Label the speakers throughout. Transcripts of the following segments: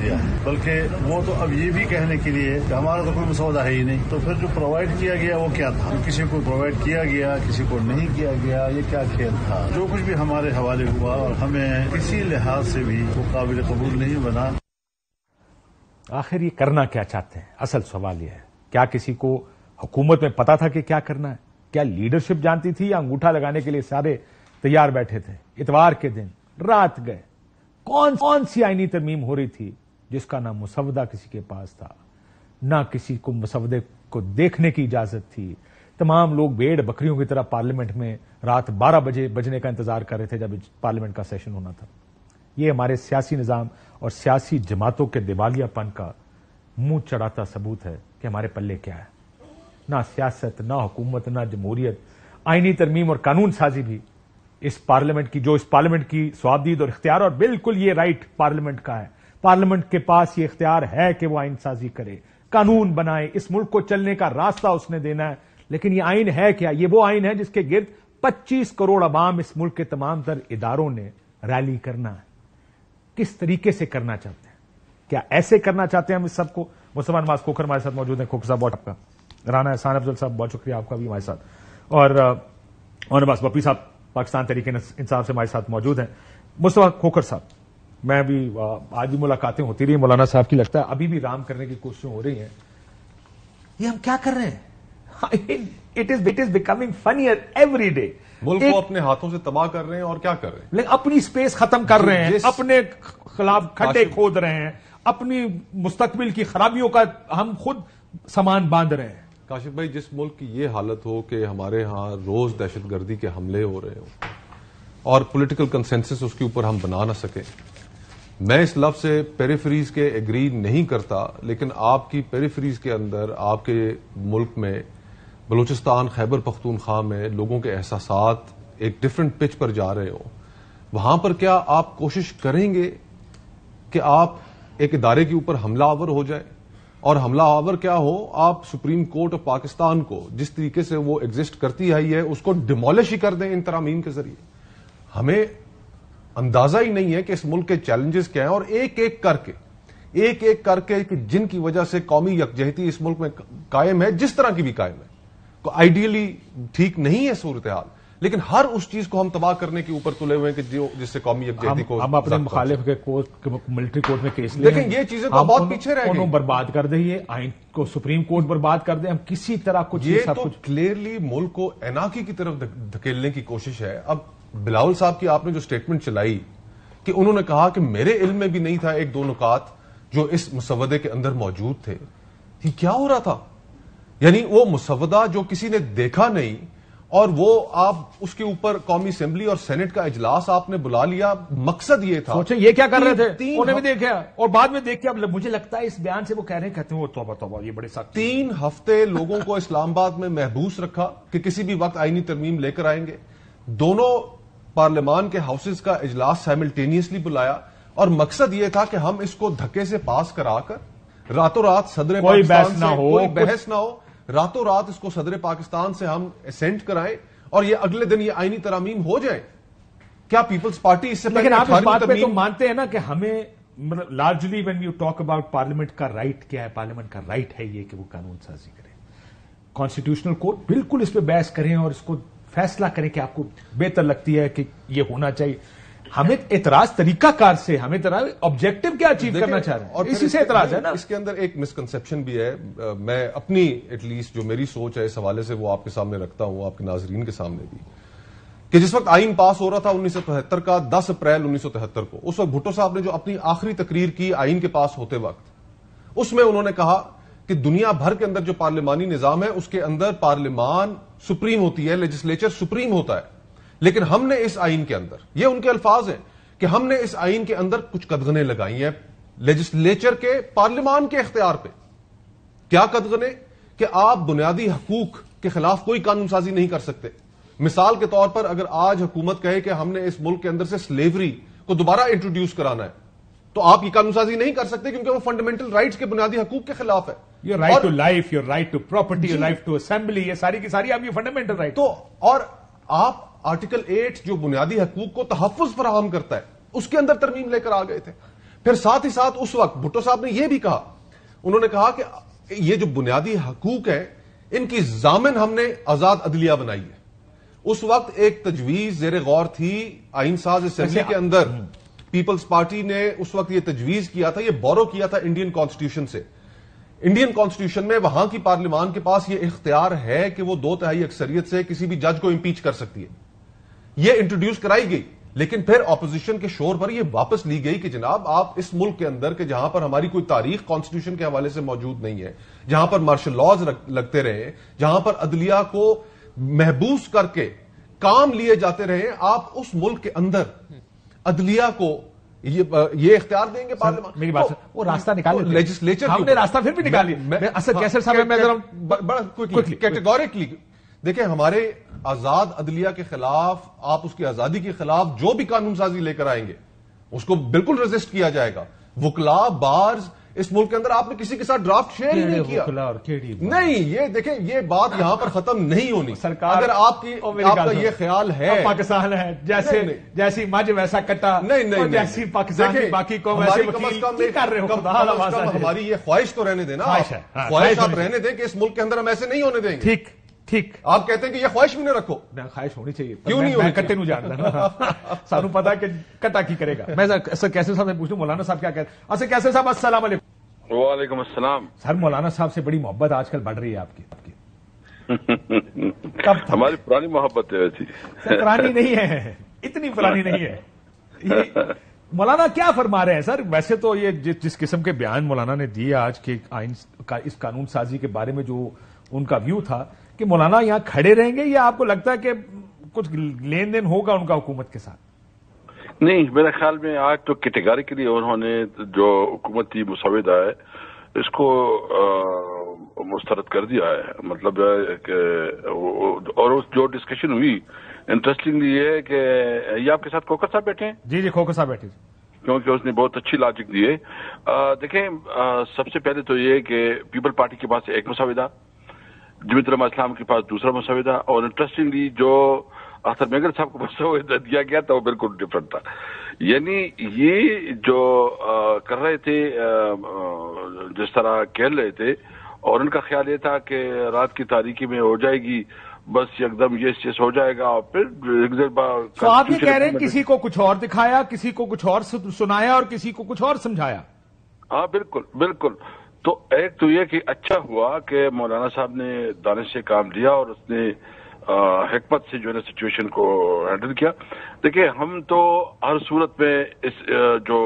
Speaker 1: دیا ہے، بلکہ وہ تو اب یہ بھی کہنے کے لیے کہ ہمارا تو کوئی مسودہ ہے ہی نہیں، تو پھر جو پرووائڈ کیا گیا وہ کیا تھا؟ کسی کو پرووائڈ کیا گیا، کسی کو نہیں کیا گیا، یہ کیا کھیل تھا؟ جو کچھ بھی ہمارے حوالے ہوا اور ہمیں کسی لحاظ سے بھی وہ قابل قبول نہیں بنا۔
Speaker 2: آخر یہ کرنا کیا چاہتے ہیں؟ اصل سوال یہ ہے، کیا کسی کو حکومت میں پتا تھا کہ کیا کرنا ہے؟ کیا لیڈرشپ جانتی تھی یا انگوٹھا لگانے کے لیے سارے تیار بیٹھے تھے؟ اتوار کے دن رات گئے، کون سی آئینی ترمیم ہو رہی تھی جس کا نہ مسودہ کسی کے پاس تھا، نہ کسی کو مسودے کو دیکھنے کی اجازت تھی؟ تمام لوگ بھیڑ بکریوں کی طرح پارلیمنٹ میں رات 12 بجے بجنے کا انتظار کر رہے تھے جب پارلیمنٹ کا سیشن ہونا تھا۔ یہ ہمارے سیاسی نظام اور سیاسی جماعتوں کے دیوالیہ پن کا منہ چڑھاتا ثبوت ہے کہ ہمارے پلے کیا ہے۔ نہ سیاست، نہ حکومت، نہ جمہوریت، آئینی ترمیم اور قانون سازی بھی اس پارلیمنٹ کی سوابدید اور اختیار، اور بالکل یہ رائٹ پارلیمنٹ کا ہے۔ پارلیمنٹ کے پاس یہ اختیار ہے کہ وہ آئین سازی کرے، قانون بنائے، اس ملک کو چلنے کا راستہ اس نے دینا ہے۔ لیکن یہ آئین ہے کیا؟ یہ وہ آئین ہے جس کے گرد 25 کروڑ عوام اس ملک کے تمام تر اداروں نے ریلی کرنا ہے۔ کس طریقے سے کرنا چاہتے ہیں؟ کیا ایسے کرنا چاہتے ہیں ہم اس سب کو؟ مصطفیٰ نواز کھوکھر ہمارے ساتھ موجود ہیں۔ کھوکھر صاحب بہت آپ کا، رانا احسان افضل صاحب بہت شکریہ آپ کا بھی ہمارے ساتھ، اور بس بپی صاحب پاکستان تحریک انصاف سے ہمارے ساتھ موجود ہیں۔ مصطفیٰ کھوکھر صاحب، میں بھی آج بھی ملاقاتیں ہوتی رہی مولانا صاحب کی، لگتا ہے ابھی بھی رام کرنے کی کوششیں ہو رہی ہیں۔ یہ ہم کیا کر رہے ہیں؟ It is becoming funnier every day.
Speaker 3: ملک کو اپنے ہاتھوں سے تباہ کر رہے ہیں اور کیا کر رہے ہیں؟
Speaker 2: لیکن اپنی سپیس ختم کر رہے ہیں، اپنے خلاف کھڈے کھود رہے ہیں، اپنی مستقبل کی خرابیوں کا ہم خود سامان باندھ رہے ہیں۔
Speaker 3: کاشف بھائی، جس ملک کی یہ حالت ہو کہ ہمارے ہاں روز دہشت گردی کے حملے ہو رہے ہوں اور پولیٹیکل کنسنسس اس کے اوپر ہم بنا نہ سکیں، میں اس لفظ سے پیریفریز کے ایگری نہیں کرتا، لیکن آپ کی پیریفریز کے اندر آپ کے ملک میں بلوچستان، خیبر پختونخوا میں لوگوں کے احساسات ایک ڈفرنٹ پچ پر جا رہے ہوں، وہاں پر کیا آپ کوشش کریں گے کہ آپ ایک ادارے کے اوپر حملہ آور ہو جائے؟ اور حملہ آور کیا ہو، آپ سپریم کورٹ آف پاکستان کو جس طریقے سے وہ ایگزسٹ کرتی آئی ہے اس کو ڈیمولش ہی کر دیں ان ترامیم کے ذریعے؟ ہمیں اندازہ ہی نہیں ہے کہ اس ملک کے چیلنجز کیا ہیں، اور ایک ایک کر کے کہ جن کی وجہ سے قومی یکجہتی اس ملک میں قائم ہے، جس طرح کی بھی قائم ہے، آئیڈیلی ٹھیک نہیں ہے صورتحال، لیکن ہر اس چیز کو ہم تباہ کرنے کے اوپر تلے ہوئے ہیں کہ جس سے قومی یکجہتی کو
Speaker 2: ہم اپنے مخالف کے ملٹری کورٹ میں کیس لیں،
Speaker 3: لیکن یہ چیزیں تو بہت پیچھے رہ گئی،
Speaker 2: برباد کر دیں، آئین کو سپریم کورٹ برباد کر دیں، ہم کسی طرح کچھ
Speaker 3: یہ تو کلیئرلی ملک کو اینارکی کی طرف دھکیلنے کی کوشش ہے۔ اب بلاول صاحب کی آپ نے جو سٹیٹمنٹ چلائی کہ انہوں نے کہا کہ میرے علم میں بھی نہیں تھا ایک دو نکات جو اس مسودے کے اندر موجود تھے، یہ کیا ہو رہا تھا؟ یعنی وہ مسودہ جو کسی نے دیکھا نہیں اور وہ آپ اس کے اوپر قومی اسمبلی اور سینٹ کا اجلاس آپ نے بلا لیا، مقصد یہ تھا۔
Speaker 2: سوچیں یہ کیا کر رہے تھے، انہیں بھی دیکھا اور بعد میں دیکھ کے اب مجھے لگتا ہے اس بیان سے وہ کہہ رہے ہیں، کہتے ہیں وہ توبہ توبہ، یہ بڑے سخت
Speaker 3: 3 ہفتے لوگوں کو اسلام آباد میں محبوس رکھا کہ کسی بھی وقت آئینی ترمیم لے کر آئیں گے، دونوں پارلیمان کے ہاؤسز کا اجلاس سائملٹینیسلی بلایا، اور مقصد یہ تھا کہ ہم اس کو دھکے سے پاس کرا کر راتوں رات صدر پاکستان سے کوئی بحث نہ ہو، راتوں رات اس کو صدر پاکستان سے ہم اسینٹ کرائیں اور یہ اگلے دن یہ آئینی ترامیم ہو جائے۔ کیا پیپلز پارٹی اس سے
Speaker 2: لیکن آپ اس بات پہ تو مانتے ہیں نا کہ ہمیں largely when you talk about parliament کا رائٹ کیا ہے، پارلیمنٹ کا رائٹ ہے یہ کہ وہ قانون سازی کرے، کانسٹیٹیوشنل کورٹ بالکل اس پہ بحث کریں اور اس کو فیصلہ کریں کہ آپ کو بہتر لگتی ہے کہ یہ ہونا چاہیے۔ ہمیں اعتراض طریقہ کار سے، ہمیں آبجیکٹو کیا اچیو کرنا چاہ رہے ہیں، اور اسی سے اعتراض ہے نا۔
Speaker 3: اس کے اندر ایک مسکنسپشن بھی ہے، میں اپنی ایٹ لیسٹ جو میری سوچ ہے اس حوالے سے وہ آپ کے سامنے رکھتا ہوں، آپ کے ناظرین کے سامنے بھی، کہ جس وقت آئین پاس ہو رہا تھا 1973 کا 10 اپریل 1973 کو، اس وقت بھٹو صاحب نے جو اپنی آخری تقریر کی آئین کے پاس ہوتے وقت، اس میں انہوں نے کہا کہ دنیا بھر کے اندر جو پارلیمانی نظام ہے اس کے اندر پارلیمان سپریم ہوتی ہے، لیجسلیچر سپریم ہوتا ہے، لیکن ہم نے اس آئین کے اندر، یہ ان کے الفاظ ہیں کہ ہم نے اس آئین کے اندر کچھ قدغنیں لگائی ہیں لیجسلیچر کے، پارلیمان کے اختیار پہ۔ کیا قدغنیں؟ کہ آپ بنیادی حقوق کے خلاف کوئی قانون سازی نہیں کر سکتے۔ مثال کے طور پر اگر آج حکومت کہے کہ ہم نے اس ملک کے اندر سے سلیوری کو دوبارہ انٹروڈیوس کرانا ہے تو آپ یہ قانون سازی نہیں کر سکتے کیونکہ وہ فنڈامنٹل رائٹس کے بنیادی حقوق کے خلاف ہے۔
Speaker 2: Your right to life, your right to property, your right to assembly, یہ ساری کی ساری آپ کی فنڈامنٹل رائٹ۔
Speaker 3: تو اور آپ آرٹیکل 8 جو بنیادی حقوق کو تحفظ فراہم کرتا ہے، اس کے اندر ترمیم لے کر آ گئے تھے. پھر ساتھ ہی ساتھ اس وقت بھٹو صاحب نے یہ بھی کہا, انہوں نے کہا کہ یہ جو بنیادی حقوق ہیں ان کی ضامن ہم نے آزاد عدلیہ بنائی ہے. اس وقت ایک تجویز زیر غور تھی آئین ساز اسمبلی کے اندر, پیپلز پارٹی نے اس وقت یہ تجویز کیا تھا, یہ بورو کیا تھا انڈین کانسٹیٹیوشن سے. انڈین کانسٹیٹیوشن میں وہاں کی پارلیمان کے پاس یہ اختیار ہے کہ وہ 2/3 اکثریت سے کسی بھی جج کو امپیچ کر سکتی ہے. یہ انٹروڈیوس کرائی گئی, لیکن پھر اپوزیشن کے شور پر یہ واپس لی گئی کہ جناب آپ اس ملک کے اندر کہ جہاں پر ہماری کوئی تاریخ کانسٹیٹیوشن کے حوالے سے موجود نہیں ہے, جہاں پر مارشل لاز لگتے رہے, جہاں پر عدلیہ کو محبوس کر کے کام لیے جاتے رہے, آپ اس ملک کے اندر عدلیہ کو یہ اختیار دیں گے پارلیمان.
Speaker 2: میری بات وہ راستہ نکال
Speaker 3: لیجسلیچر
Speaker 2: ہم نے راستہ پھر بھی نکال لیا. اسد کیسر صاحب میں
Speaker 3: بڑا کیٹیگوریکلی دیکھیں, ہمارے آزاد عدلیہ کے خلاف, آپ اس کی آزادی کے خلاف جو بھی قانون سازی لے کر آئیں گے اس کو بالکل ریزسٹ کیا جائے گا. وکلا بارز اس ملک کے اندر آپ نے کسی کے ساتھ ڈرافٹ شیئر ہی نہیں کیا. نہیں, یہ دیکھیں یہ بات یہاں پر ختم نہیں ہونی.
Speaker 2: سرکار
Speaker 3: اگر آپ کا یہ خیال ہے
Speaker 2: پاکستان ہے جیسی مجھ ویسا کٹا,
Speaker 3: نہیں
Speaker 2: جیسی پاکستان باقی قوم کر رہے ہو,
Speaker 3: ہماری یہ خواہش تو رہنے دیں نا, خواہش آپ رہنے دیں کہ اس ملک کے اندر ہم ایسے نہیں ہونے دیں گے.
Speaker 2: ٹھیک ٹھیک,
Speaker 3: آپ کہتے ہیں کہ یہ خواہش بھی نہ رکھو.
Speaker 2: خواہش ہونی چاہیے,
Speaker 3: کیوں نہیں ہونی
Speaker 2: کٹے نہیں جانتا, سانو پتا کہ کٹا کی کرے گا. میں کیسر صاحب سے پوچھوں, مولانا صاحب کیا کہتے ہیں. کیسر صاحب السلام علیکم.
Speaker 4: وعلیکم السلام.
Speaker 2: سر مولانا صاحب سے بڑی محبت آج کل بڑھ رہی ہے آپ کی.
Speaker 4: ہماری پرانی محبت ہے ایسی.
Speaker 2: پرانی نہیں ہے, اتنی پرانی نہیں ہے. مولانا کیا فرما رہے ہیں سر؟ ویسے تو یہ جس قسم کے بیان مولانا نے دیے آج کے آئین اس قانون سازی کے بارے میں, جو ان کا ویو تھا کہ مولانا یہاں کھڑے رہیں گے, یا آپ کو لگتا ہے کہ کچھ لین دین ہوگا ان کا حکومت کے ساتھ؟
Speaker 4: نہیں, میرے خیال میں آج تو کیٹیگوریکلی انہوں نے جو حکومتی مسودہ ہے اس کو مسترد کر دیا ہے. مطلب کہ اور جو ڈسکشن ہوئی انٹرسٹنگلی یہ ہے کہ یہ آپ کے ساتھ کھوکر صاحب بیٹھے ہیں.
Speaker 2: جی کھوکر صاحب بیٹھے,
Speaker 4: کیونکہ اس نے بہت اچھی لاجک دی ہے. دیکھیں, سب سے پہلے تو یہ کہ پیپل پارٹی کے پاس ایک مسودہ, جمیعت علماء اسلام کے پاس دوسرا مسودہ, اور انٹرسٹنگلی جو اختر مینگر صاحب کو مسودہ دیا گیا تھا وہ بالکل ڈفرنٹ تھا. یعنی یہ جو کر رہے تھے, جس طرح کہہ رہے تھے, اور ان کا خیال یہ تھا کہ رات کی تاریکی میں ہو جائے گی, بس ایک دم یہ ہو جائے گا, اور پھر
Speaker 2: تو آپ یہ کہہ رہے ہیں کسی کو کچھ اور دکھایا, کسی کو کچھ اور سنایا, اور کسی کو کچھ اور سمجھایا.
Speaker 4: ہاں بالکل بالکل. تو ایک تو یہ کہ اچھا ہوا کہ مولانا صاحب نے دانش سے کام لیا اور اس نے حکمت سے جو ہے نا سچویشن کو ہینڈل کیا. دیکھیں, ہم تو ہر صورت میں اس جو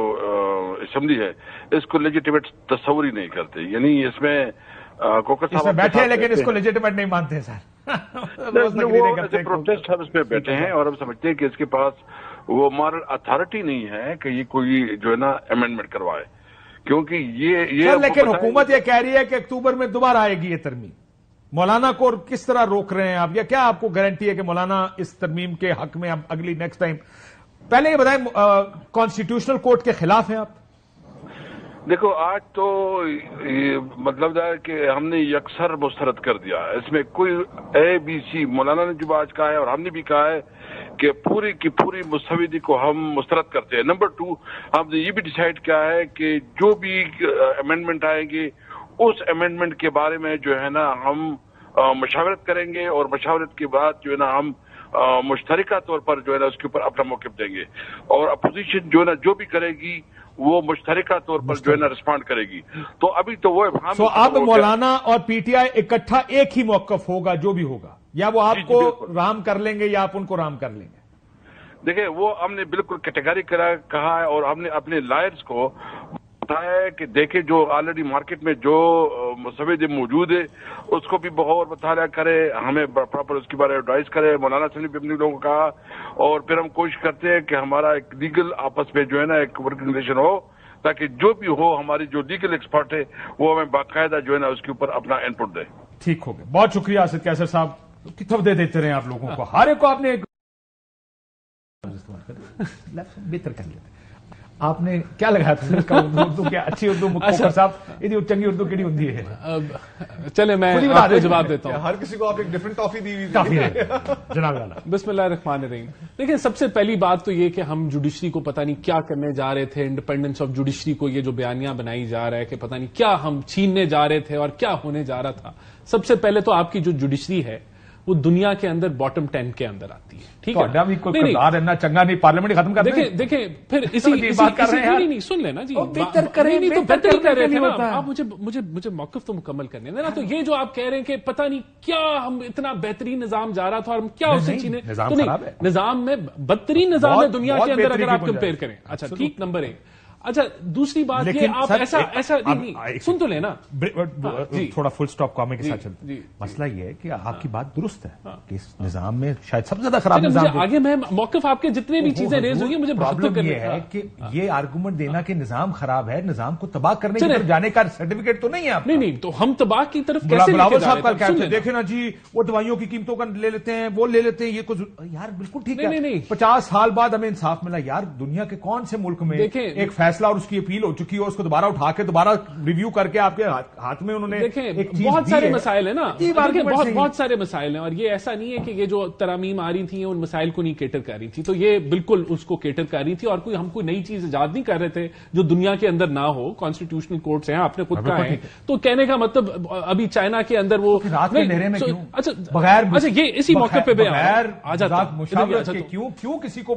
Speaker 4: اسمبلی ہے اس کو لیجیٹیمیٹ تصور ہی نہیں کرتے. یعنی اس میں کوکر صاحب
Speaker 2: بیٹھے ہیں لیکن اس کو لیجیٹیمیٹ نہیں مانتے سر.
Speaker 4: وہ پروٹیسٹ ہم اس پہ بیٹھے ہیں اور ہم سمجھتے ہیں کہ اس کے پاس وہ مارل اتھارٹی نہیں ہے کہ یہ کوئی جو ہے نا امینڈمنٹ کروائے, کیونکہ یہ
Speaker 2: لیکن حکومت یہ کہہ رہی ہے کہ اکتوبر میں دوبارہ آئے گی یہ ترمیم. مولانا کو کس طرح روک رہے ہیں آپ, یا کیا آپ کو گارنٹی ہے کہ مولانا اس ترمیم کے حق میں اگلی نیکسٹ ٹائم؟ پہلے یہ بتائیں, کانسٹیٹیوشنل کورٹ کے خلاف ہیں آپ؟
Speaker 4: دیکھو, آج تو مطلب ہے کہ ہم نے یکسر مسترد کر دیا. اس میں کوئی ABC, مولانا نے جو آج کہا ہے اور ہم نے بھی کہا ہے کہ پوری کی پوری مسودے کو ہم مسترد کرتے ہیں. نمبر 2, ہم نے یہ بھی ڈیسائیڈ کیا ہے کہ جو بھی امینڈمنٹ آئیں گے اس امینڈمنٹ کے بارے میں جو ہے نا ہم مشاورت کریں گے, اور مشاورت کے بعد جو ہے نا ہم مشترکہ طور پر جو ہے نا اس کے اوپر اپنا موقف دیں گے, اور اپوزیشن جو ہے نا جو بھی کرے گی وہ مشترکہ طور پر جو ہے نا رسپونڈ کرے گی. تو ابھی تو وہ
Speaker 2: اب مولانا اور PTI اکٹھا ایک ہی موقف ہوگا جو بھی ہوگا, یا وہ آپ کو رام کر لیں گے یا آپ ان کو رام کر لیں گے؟
Speaker 4: دیکھیں, وہ ہم نے بالکل کیٹیگری کہا ہے, اور ہم نے اپنے لائرز کو بتایا ہے کہ دیکھیں جو آلریڈی مارکیٹ میں جو مسودے موجود ہے اس کو بھی بہت مطالعہ کرے, ہمیں پراپر اس کے بارے میں ایڈوائز کرے. مولانا سے بھی اپنے لوگوں کو کہا, اور پھر ہم کوشش کرتے ہیں کہ ہمارا ایک لیگل آپس میں جو ہے نا ایک ورکنگ ریلیشن ہو, تاکہ جو بھی ہو ہماری جو لیگل ایکسپرٹ ہے وہ ہمیں باقاعدہ جو ہے نا اس کے اوپر اپنا ان پٹ دے.
Speaker 2: ٹھیک ہو گیا, بہت شکریہ اسد کیسر صاحب. کتاب دے دیتے رہے آپ لوگوں کو, ہر ایک کو آپ نے بہتر کر لیتے. آپ نے کیا لگایا تھا اس کا اردو کیا اچھی اردو خوکھر صاحب یہ چنگی اردو کیڑی ہوندی ہے؟
Speaker 5: چلے میں آپ کو جواب دیتا ہوں.
Speaker 3: ہر کسی کو آپ ایک ڈفرنٹ ٹافی دی ہوئی
Speaker 2: جناب والا.
Speaker 5: بسم اللہ الرحمن الرحیم. دیکھیں سب سے پہلی بات تو یہ کہ ہم جوڈیشری کو پتہ نہیں کیا کرنے جا رہے تھے. انڈیپینڈنس آف جوڈیشری کو یہ جو بیانیاں بنائی جا رہا ہے کہ پتہ نہیں کیا ہم چھیننے جا رہے تھے اور کیا ہونے جا رہا تھا. سب سے پہلے تو آپ کی جو جوڈیشری ہے وہ دنیا کے اندر باٹم 10 کے اندر آتی ہے. ٹھیک ہے
Speaker 2: چنگا نہیں پارلیمنٹ ختم کر
Speaker 5: دیکھیں پھر نہیں سن لینا جی بہتر کر رہے تھے آپ. مجھے موقف تو مکمل کرنے دینا. تو یہ جو آپ کہہ رہے ہیں کہ پتہ نہیں کیا ہم اتنا بہترین نظام جا رہا تھا اور ہم کیا اسے چھینے, تو نہیں نظام میں بدترین نظام ہے دنیا کے اندر اگر آپ کمپیئر کریں. اچھا ٹھیک نمبر 1. اچھا دوسری بات یہ آپ ایسا سن تو لینا
Speaker 2: تھوڑا فل سٹاپ کامے کے ساتھ چلتے ہیں. مسئلہ یہ ہے کہ آپ کی بات درست ہے کہ اس نظام میں شاید سب سے زیادہ خراب نظام.
Speaker 5: آگے میں موقف آپ کے جتنے بھی چیزیں ریز ہوئی مجھے
Speaker 2: پرابلم یہ ہے کہ یہ آرگومنٹ دینا کہ نظام خراب ہے, نظام کو تباہ کرنے کی طرف جانے کا سرٹیفکیٹ تو نہیں ہے آپ.
Speaker 5: نہیں تو ہم تباہ کی طرف کیسے
Speaker 2: بلاول صاحب کا کہتے ہیں دیکھیں نا جی وہ دوائیوں کی قیمتوں کا لے لیتے ہیں وہ لے لیتے ہیں یہ کچھ یار بالکل ٹھیک ہے. 50 سال بعد ہمیں انصاف ملا یار. دنیا کے کون سے ملک میں ایک فیصلہ اور اس کی اپیل چکی ہو اس کو دوبارہ اٹھا کے دوبارہ ریویو کر کے آپ کے ہاتھ میں انہوں نے
Speaker 5: بہت سارے مسائل ہیں نا. بہت سارے مسائل ہیں اور یہ ایسا نہیں ہے کہ یہ جو ترامیم آ رہی تھیں ان مسائل کو نہیں کیٹر کر رہی تھی. تو یہ بالکل اس کو کیٹر کر رہی تھی اور ہم کوئی نئی چیز ایجاد نہیں کر رہے تھے جو دنیا کے اندر نہ ہو. کانسٹیٹیوشنل کورٹس ہیں آپ نے خود کہا ہے. تو کہنے کا مطلب ابھی چائنا کے اندر وہ
Speaker 2: اچھا
Speaker 5: یہ اسی موقع پہ
Speaker 2: کیوں کسی کو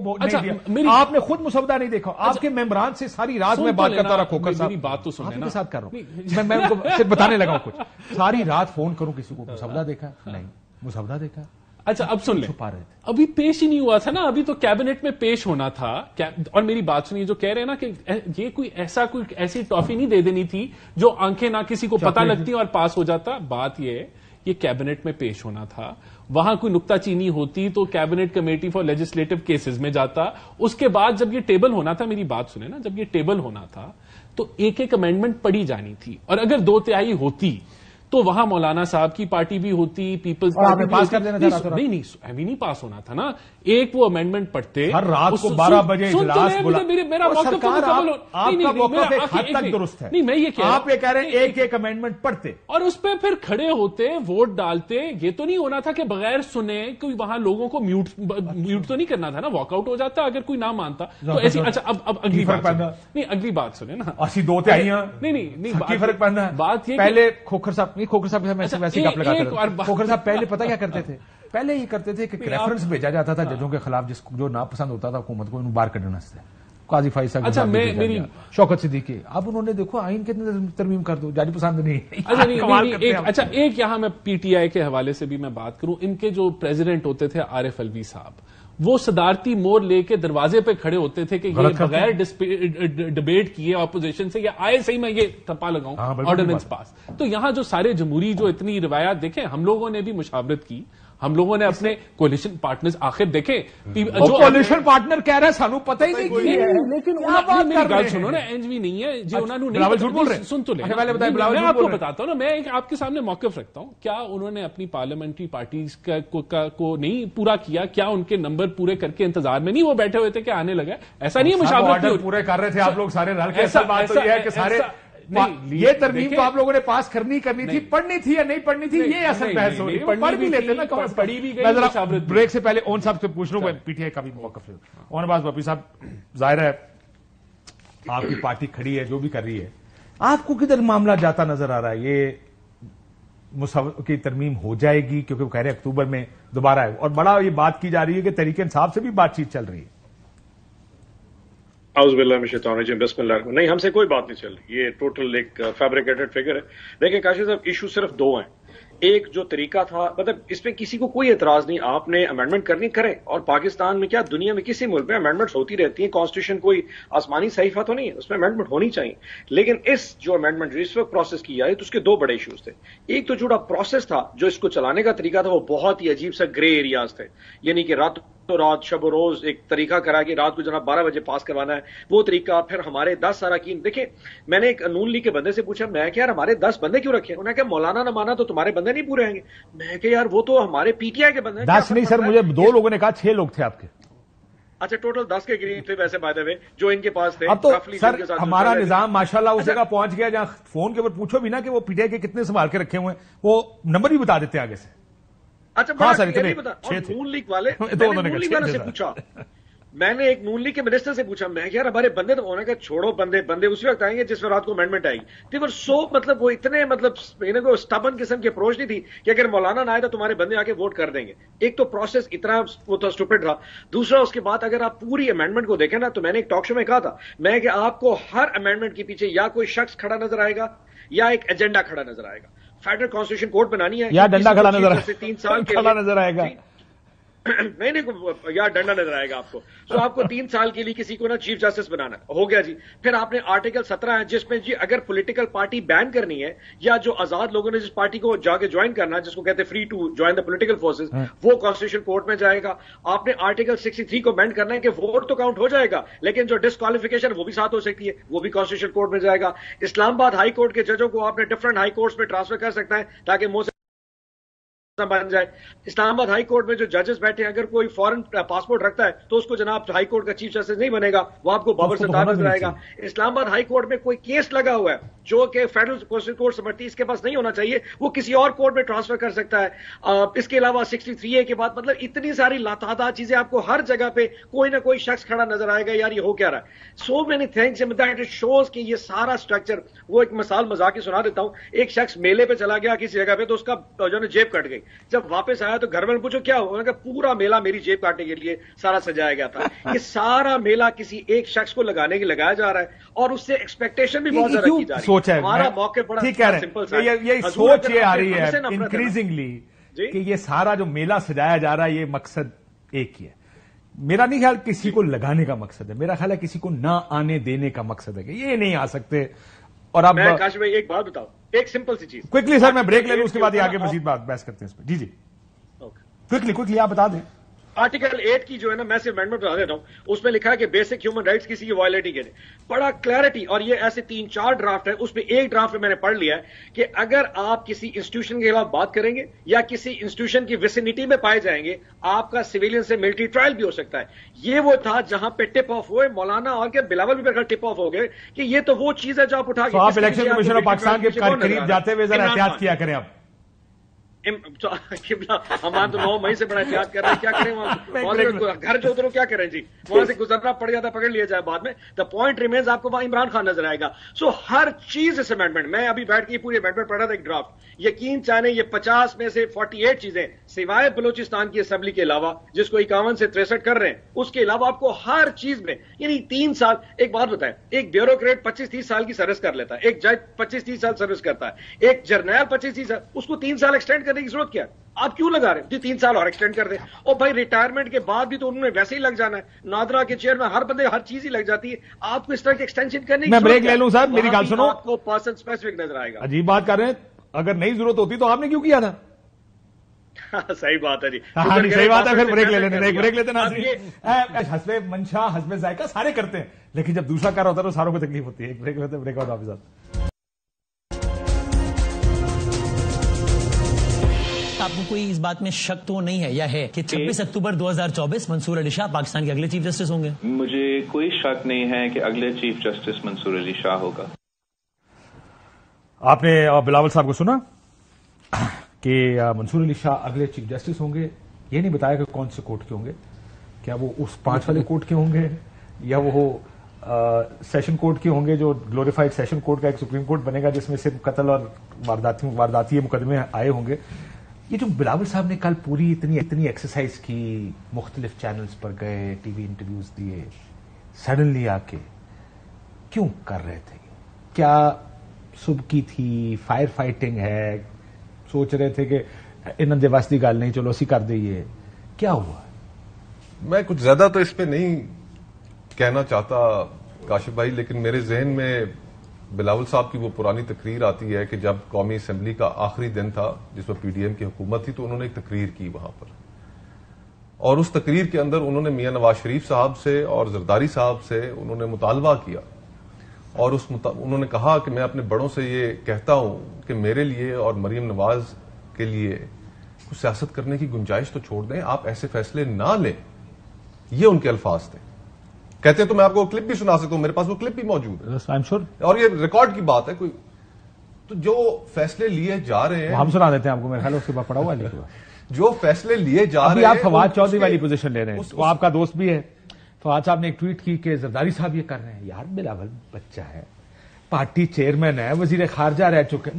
Speaker 2: آپ نے خود مسودہ نہیں دیکھا. آپ کے ممبران سے ساری رات میں بات کرتا رہا. میری
Speaker 5: بات تو سنیں نا
Speaker 2: ساتھ کر رہا ہوں میں ان کو صرف بتانے لگا ہوں کچھ. ساری رات فون کروں کسی کو مسودہ دیکھا نہیں مسودہ دیکھا.
Speaker 5: اچھا اب سن لیں ابھی پیش ہی نہیں ہوا تھا نا. ابھی تو کیبنٹ میں پیش ہونا تھا. اور میری بات سنیے جو کہہ رہے ہیں نا کہ یہ کوئی ایسی ٹافی نہیں دے دینی تھی جو آنکھیں نہ کسی کو پتہ لگتی اور پاس ہو جاتا. بات یہ ہے یہ کیبنٹ میں پیش ہونا تھا. وہاں کوئی نکتہ چینی ہوتی تو cabinet committee for legislative cases میں جاتا. اس کے بعد جب یہ ٹیبل ہونا تھا میری بات سنیں نا جب یہ ٹیبل ہونا تھا تو ایک امینڈمنٹ پڑھی جانی تھی اور اگر 2/3 ہوتی تو وہاں مولانا صاحب کی پارٹی بھی ہوتی پیپلز پارٹی
Speaker 2: پاس کر دینا تھا.
Speaker 5: نہیں پاس ہونا تھا نا. ایک وہ امینڈمنٹ پڑھتے
Speaker 2: ہر رات کو 12 بجے اجلاس بلا.
Speaker 5: میرا موقف
Speaker 2: درست ہے.
Speaker 5: نہیں میں یہ
Speaker 2: آپ یہ کہہ رہے ہیں ایک امینڈمنٹ پڑھتے
Speaker 5: اور اس پہ پھر کھڑے ہوتے ووٹ ڈالتے. یہ تو نہیں ہونا تھا کہ بغیر سنے کوئی وہاں لوگوں کو میوٹ تو نہیں کرنا تھا نا. واک آؤٹ ہو جاتا اگر کوئی نہ مانتا تو ایسی. اچھا اب اگلی بات سنیں نا.
Speaker 2: 2/3
Speaker 5: نہیں
Speaker 2: فرق پڑنا ہے.
Speaker 5: بات یہ
Speaker 2: پہلے کھوکھر صاحب ویسے کپ لگاتے تھے. کھوکھر صاحب پہلے پتہ کیا کرتے تھے؟ پہلے یہ کرتے تھے کہ ریفرنس بھیجا جاتا تھا ججوں کے خلاف جو ناپسند ہوتا تھا حکومت کو باہر کڈنا سے. قاضی فائز صاحب شوکت صدیقی اب انہوں نے دیکھو آئین کے ترمیم کر دو جاری پسند نہیں.
Speaker 5: اچھا ایک یہاں میں پی ٹی آئی کے حوالے سے بھی میں بات کروں. ان کے جو پریزیڈنٹ ہوتے تھے عارف الوی صاحب وہ صدارتی مور لے کے دروازے پہ کھڑے ہوتے تھے کہ یہ بغیر ڈبیٹ کیے اپوزیشن سے یا آئے صحیح میں یہ تھپا لگاؤں آرڈیننس پاس. تو یہاں جو سارے جمہوری جو اتنی روایات دیکھیں ہم لوگوں نے بھی مشاورت کی. ہم لوگوں نے اپنے کولیشن پارٹنرز آخر دیکھیں جو
Speaker 2: کولیشن پارٹنر کہہ رہے سانو پتہ ہی نہیں
Speaker 5: لیکن میری گل سنو نا انج بھی نہیں ہے جو انہوں نے سن تو لیں. میں آپ کو بتاتا ہوں نا میں آپ کے سامنے موقف رکھتا ہوں. کیا انہوں نے اپنی پارلیمنٹری پارٹیز کو نہیں پورا کیا؟ کیا ان کے نمبر پورے کر کے انتظار میں نہیں وہ بیٹھے ہوئے تھے کہ آنے لگا؟ ایسا نہیں ہے مشاورت
Speaker 2: پورے کر رہے تھے آپ لوگ سارے رل کے. ایسا بات تو یہ ہے کہ سارے یہ ترمیم تو آپ لوگوں نے پاس کرنی تھی پڑھنی تھی یا نہیں پڑھنی تھی یہ اصل بحث ہو رہی ہے. پڑھ بھی لیتے نا
Speaker 5: پڑھی بھی گئی.
Speaker 2: بریک سے پہلے اون صاحب سے پوچھ لوں پی ٹی آئی کا بھی موقف ہے. اون عباس بپی صاحب ظاہر ہے آپ کی پارٹی کھڑی ہے جو بھی کر رہی ہے آپ کو کدھر معاملہ جاتا نظر آ رہا ہے؟ یہ کی ترمیم ہو جائے گی کیونکہ وہ کہہ رہے ہیں اکتوبر میں دوبارہ ہے اور بڑا یہ بات کی جا رہی ہے کہ تحریک انصاف سے بھی بات چیت چل رہی ہے.
Speaker 6: اعوذ باللہ من الشیطان الرجیم بسم اللہ الرحمن. نہیں ہم سے کوئی بات نہیں چل رہی. یہ ٹوٹل ایک فیبریکیٹڈ فگر ہے. دیکھیں کاشف صاحب ایشو صرف 2 ہیں. ایک جو طریقہ تھا مطلب اس پہ کسی کو کوئی اعتراض نہیں. آپ نے امینڈمنٹ کرنی کریں اور پاکستان میں کیا دنیا میں کسی ملک میں امینڈمنٹس ہوتی رہتی ہیں. کانسٹیٹیوشن کوئی آسمانی صحیفہ تو نہیں ہے اس میں امینڈمنٹ ہونی چاہیے. لیکن اس جو امینڈمنٹ اس وقت پروسیس کی جائے تو اس کے 2 بڑے ایشوز تھے. ایک تو جڑا پروسیس تھا جو اس کو چلانے کا طریقہ تھا وہ بہت ہی عجیب سا گرے ایریاز تھے. یعنی کہ رات شب و روز ایک طریقہ کرا کہ رات کو جناب 12 بجے پاس کروانا ہے وہ طریقہ. پھر ہمارے 10 اراکین دیکھیں میں نے ایک نون لیگ کے بندے سے پوچھا میں کہ یار ہمارے 10 بندے کیوں رکھے؟ انہوں نے کہا مولانا نہ مانا تو تمہارے بندے نہیں پورے آئیں گے. میں کہ یار وہ تو ہمارے پی ٹی آئی کے بندے
Speaker 2: 10 نہیں سر مجھے 2 لوگوں نے کہا 6 لوگ تھے آپ کے.
Speaker 6: اچھا ٹوٹل 10 کے قریب تھے ویسے بائی دا وے جو ان کے پاس تھے.
Speaker 2: اب تو سر ہمارا نظام ماشاءاللہ اس جگہ پہنچ گیا جہاں فون کے اوپر پوچھو بھی نا کہ وہ پی ٹی آئی کے کتنے سنبھال کے رکھے ہوئے ہیں, وہ نمبر بھی بتا دیتے آگے سے.
Speaker 6: اچھا سر نون لیگ والے سے پوچھا, میں نے ایک نون لیگ کے منسٹر سے پوچھا, میں یار ہمارے بندے تو ہونے کا چھوڑو, بندے اسی وقت آئیں گے جس میں رات کو امینڈمنٹ آئی تھی. پر سو مطلب وہ اتنے مطلب انہیں کو اسٹبن قسم کی اپروچ نہیں تھی کہ اگر مولانا نہ آئے تو تمہارے بندے آ کے ووٹ کر دیں گے. ایک تو پروسیس اتنا وہ تو اسٹوپڈ رہا. دوسرا اس کے بعد اگر آپ پوری امینڈمنٹ کو دیکھیں نا, تو میں نے ایک ٹاک شو میں کہا تھا میں کہ آپ کو ہر امینڈمنٹ کے پیچھے یا کوئی شخص کھڑا نظر آئے گا یا ایک ایجنڈا کھڑا نظر آئے گا. فیڈرل کانسٹیٹیوشن کورٹ بنانی ہے
Speaker 2: یا ڈنڈا کھڑا نظر آئے گا,
Speaker 6: نہیں یا ڈنڈا نظر آئے گا آپ کو. سو آپ کو 3 سال کے لیے کسی کو نا چیف جسٹس بنانا ہو گیا جی. پھر آپ نے آرٹیکل 17 ہے جس میں جی اگر پولیٹیکل پارٹی بین کرنی ہے یا جو آزاد لوگوں نے جس پارٹی کو جا کے جوائن کرنا جس کو کہتے ہیں free to join the political forces, وہ کانسٹیٹیوشن کورٹ میں جائے گا. آپ نے آرٹیکل 63 کو بینڈ کرنا ہے کہ ووٹ تو کاؤنٹ ہو جائے گا لیکن جو ڈسکوالیفیکیشن وہ بھی ساتھ ہو سکتی ہے, وہ بھی کانسٹیٹیوشن کورٹ میں جائے گا. اسلام آباد ہائی کورٹ کے ججوں کو آپ نے ڈفرنٹ ہائی کورٹس میں ٹرانسفر کر سکتا ہے تاکہ بن جائے. اسلام آباد ہائی کورٹ میں جو ججز بیٹھے ہیں اگر کوئی فورن پاسپورٹ رکھتا ہے تو اس کو جناب ہائی کورٹ کا چیف جسٹس نہیں بنے گا, وہ آپ کو بابر ستار نظر آئے گا. اسلام آباد ہائی کورٹ میں کوئی کیس لگا ہوا ہے جو کہ فیڈرل کورٹ سمجھتی ہے اس کے پاس نہیں ہونا چاہیے, وہ کسی اور کورٹ میں ٹرانسفر کر سکتا ہے. اس کے علاوہ 63A کے بعد مطلب اتنی ساری لاتعداد چیزیں آپ کو ہر جگہ پہ کوئی نہ کوئی شخص کھڑا نظر آئے گا یار یہ ہو کیا رہا ہے. So many things that it shows کہ یہ سارا اسٹرکچر. وہ ایک مثال مذاق کی سنا دیتا ہوں. ایک شخص میلے پہ چلا گیا کسی جگہ پہ تو اس کا جو ہے جیب کٹ گئی. جب واپس آیا تو گھر میں پوچھو کیا ہوا, کہ پورا میلہ میری جیب کاٹنے کے لیے سارا سجایا گیا تھا. یہ سارا میلہ کسی ایک شخص کو لگانے کے لگایا جا رہا ہے اور اس سے ایکسپیکٹیشن بھی بہت زیادہ کی جا رہی ہے. ہمارا موقع بڑا سمپل سا
Speaker 2: یہ سوچ یہ آ رہی ہے انکریزنگلی کہ یہ سارا جو میلہ سجایا جا رہا ہے یہ مقصد ایک ہی ہے. میرا نہیں خیال کسی کو لگانے کا مقصد ہے, میرا خیال ہے کسی کو نہ آنے دینے کا مقصد ہے کہ یہ نہیں آ سکتے. اور اب
Speaker 6: کاشف بھائی ایک بات بتاؤ, ایک سمپل سی چیز
Speaker 2: کوئکلی سر میں بریک لے لوں اس کے بعد آگے مزید بات بحث کرتے ہیں اس پہ. جی کوئکلی آپ بتا دیں.
Speaker 6: آرٹیکل 8 کی جو ہے نا میں صرف امینڈمنٹ بتا دیتا ہوں, اس میں لکھا ہے کہ بیسک ہیومن رائٹس کسی کی وائلیٹ نہیں کرے. بڑا کلیئرٹی, اور یہ ایسے 3-4 ڈرافٹ ہے, اس میں ایک ڈرافٹ میں نے پڑھ لیا ہے کہ اگر آپ کسی انسٹیٹیوشن کے خلاف بات کریں گے یا کسی انسٹیٹیوشن کی ویسینٹی میں پائے جائیں گے آپ کا سویلین سے ملٹری ٹرائل بھی ہو سکتا ہے. یہ وہ تھا جہاں پہ ٹپ آف ہوئے مولانا اور کہ بلاول بھی ٹپ آف ہو گئے کہ یہ تو وہ چیز ہے جو آپ اٹھا کے
Speaker 2: آپ الیکشن کمیشن آف پاکستان کے قریب جاتے ہوئے ذرا احتیاط کیا کریں. آپ
Speaker 6: ہم تو 9 مئی سے بڑا احتیاط کر رہے ہیں, کیا کریں وہاں گھر جو ادھر کیا کریں جی, وہاں سے گزرنا پڑ جاتا پکڑ لیا جائے بعد میں. دا پوائنٹ ریمینز آپ کو وہاں عمران خان نظر آئے گا. سو ہر چیز اس امینڈمنٹ, میں ابھی بیٹھ کے پوری امینڈمنٹ پڑھا تھا ایک ڈرافٹ, یقین چاہنے یہ 50 میں سے 48 چیزیں سوائے بلوچستان کی اسمبلی کے علاوہ جس کو 51 سے 63 کر رہے ہیں, اس کے علاوہ آپ کو ہر چیز میں یعنی 3 سال. ایک بات بتائیں, ایک بیوروکریٹ 25-30 سال کی سروس کر لیتا ہے, ایک جج 25-30 سال سروس کرتا ہے, ایک جرنیل 25-30 سال, اس کو 3 سال ایکسٹینڈ کرنے کی ضرورت کیا ہے؟ آپ کیوں لگا رہے ہیں 3 سال اور ایکسٹینڈ کر دیں. اور بھائی ریٹائرمنٹ کے بعد بھی تو انہوں نے ویسے ہی لگ جانا ہے. نادرا کے چیئر میں ہر بندے ہر چیز ہی لگ جاتی ہے, آپ کو اس طرح کی ایکسٹینشن کرنے کی.
Speaker 2: میں بریک لے لوں صاحب, میری بات سنو.
Speaker 6: آپ کو پرسن اسپیسیفک نظر آئے گا.
Speaker 2: عجیب بات کر رہے ہیں, اگر نئی ضرورت ہوتی تو آپ نے کیوں کیا تھا؟
Speaker 6: صحیح بات ہے جی,
Speaker 2: صحیح بات ہے. پھر بریک لے لینے, بریک لیتے نا. حسب منشا حسب ذائقہ سارے کرتے ہیں, لیکن جب دوسرا کار ہوتا ہے تو ساروں کو تکلیف ہوتی ہے. ایک بریک لیتے ہیں, بریک آپ ساتھ.
Speaker 7: آپ کو کوئی اس بات میں شک تو نہیں ہے یا ہے کہ 26 اکتوبر 2024 منصور علی شاہ پاکستان کے اگلے چیف جسٹس ہوں گے؟
Speaker 8: مجھے کوئی شک نہیں ہے کہ اگلے چیف جسٹس منصور علی شاہ ہوگا.
Speaker 2: آپ نے بلاول صاحب کو سنا کہ منصور علی شاہ اگلے چیف جسٹس ہوں گے. یہ نہیں بتایا کہ کون سے کورٹ کے ہوں گے, کیا وہ اس 5 والے کورٹ کے ہوں گے یا وہ سیشن کورٹ کے ہوں گے, جو گلوریفائڈ سیشن کورٹ کا ایک سپریم کورٹ بنے گا جس میں صرف قتل اور وارداتی مقدمے آئے ہوں گے. یہ جو بلاول صاحب نے کل پوری اتنی ایکسرسائز کی, مختلف چینلز پر گئے, ٹی وی انٹرویوز دیے, سڈنلی آ کے کیوں کر رہے تھے؟ کیا صبح کی تھی, فائر فائٹنگ ہے, سوچ رہے تھے کہ انہوں نے واسطی گل نہیں چلو اسی کر دئیے, کیا ہوا؟
Speaker 3: میں کچھ زیادہ تو اس پہ نہیں کہنا چاہتا کاشف بھائی, لیکن میرے ذہن میں بلاول صاحب کی وہ پرانی تقریر آتی ہے کہ جب قومی اسمبلی کا آخری دن تھا جس میں پی ڈی ایم کی حکومت تھی تو انہوں نے ایک تقریر کی وہاں پر, اور اس تقریر کے اندر انہوں نے میاں نواز شریف صاحب سے اور زرداری صاحب سے انہوں نے مطالبہ کیا, اور انہوں نے کہا کہ میں اپنے بڑوں سے یہ کہتا ہوں کہ میرے لیے اور مریم نواز کے لیے کچھ سیاست کرنے کی گنجائش تو چھوڑ دیں, آپ ایسے فیصلے نہ لیں یہ ان کے الفاظ تھے. کہتے ہیں تو میں آپ کو کلپ بھی سنا سکتا ہوں, میرے پاس وہ کلپ بھی موجود ہے, اور یہ ریکارڈ کی بات ہے. کوئی تو جو فیصلے لیے جا رہے ہیں,
Speaker 2: ہم سنا دیتے ہیں آپ کو, میرے خیال اس کے بعد پڑا ہوا ہے.
Speaker 3: جو فیصلے لیے جا رہے ہیں,
Speaker 2: آپ فواد چودھری والی پوزیشن لے رہے ہیں, وہ آپ کا دوست بھی ہے. فواد صاحب نے ایک ٹویٹ کی کہ زرداری صاحب یہ کر رہے ہیں. یار بلاول بچہ ہے, پارٹی چیئرمین ہے, وزیر خارجہ رہ چکے.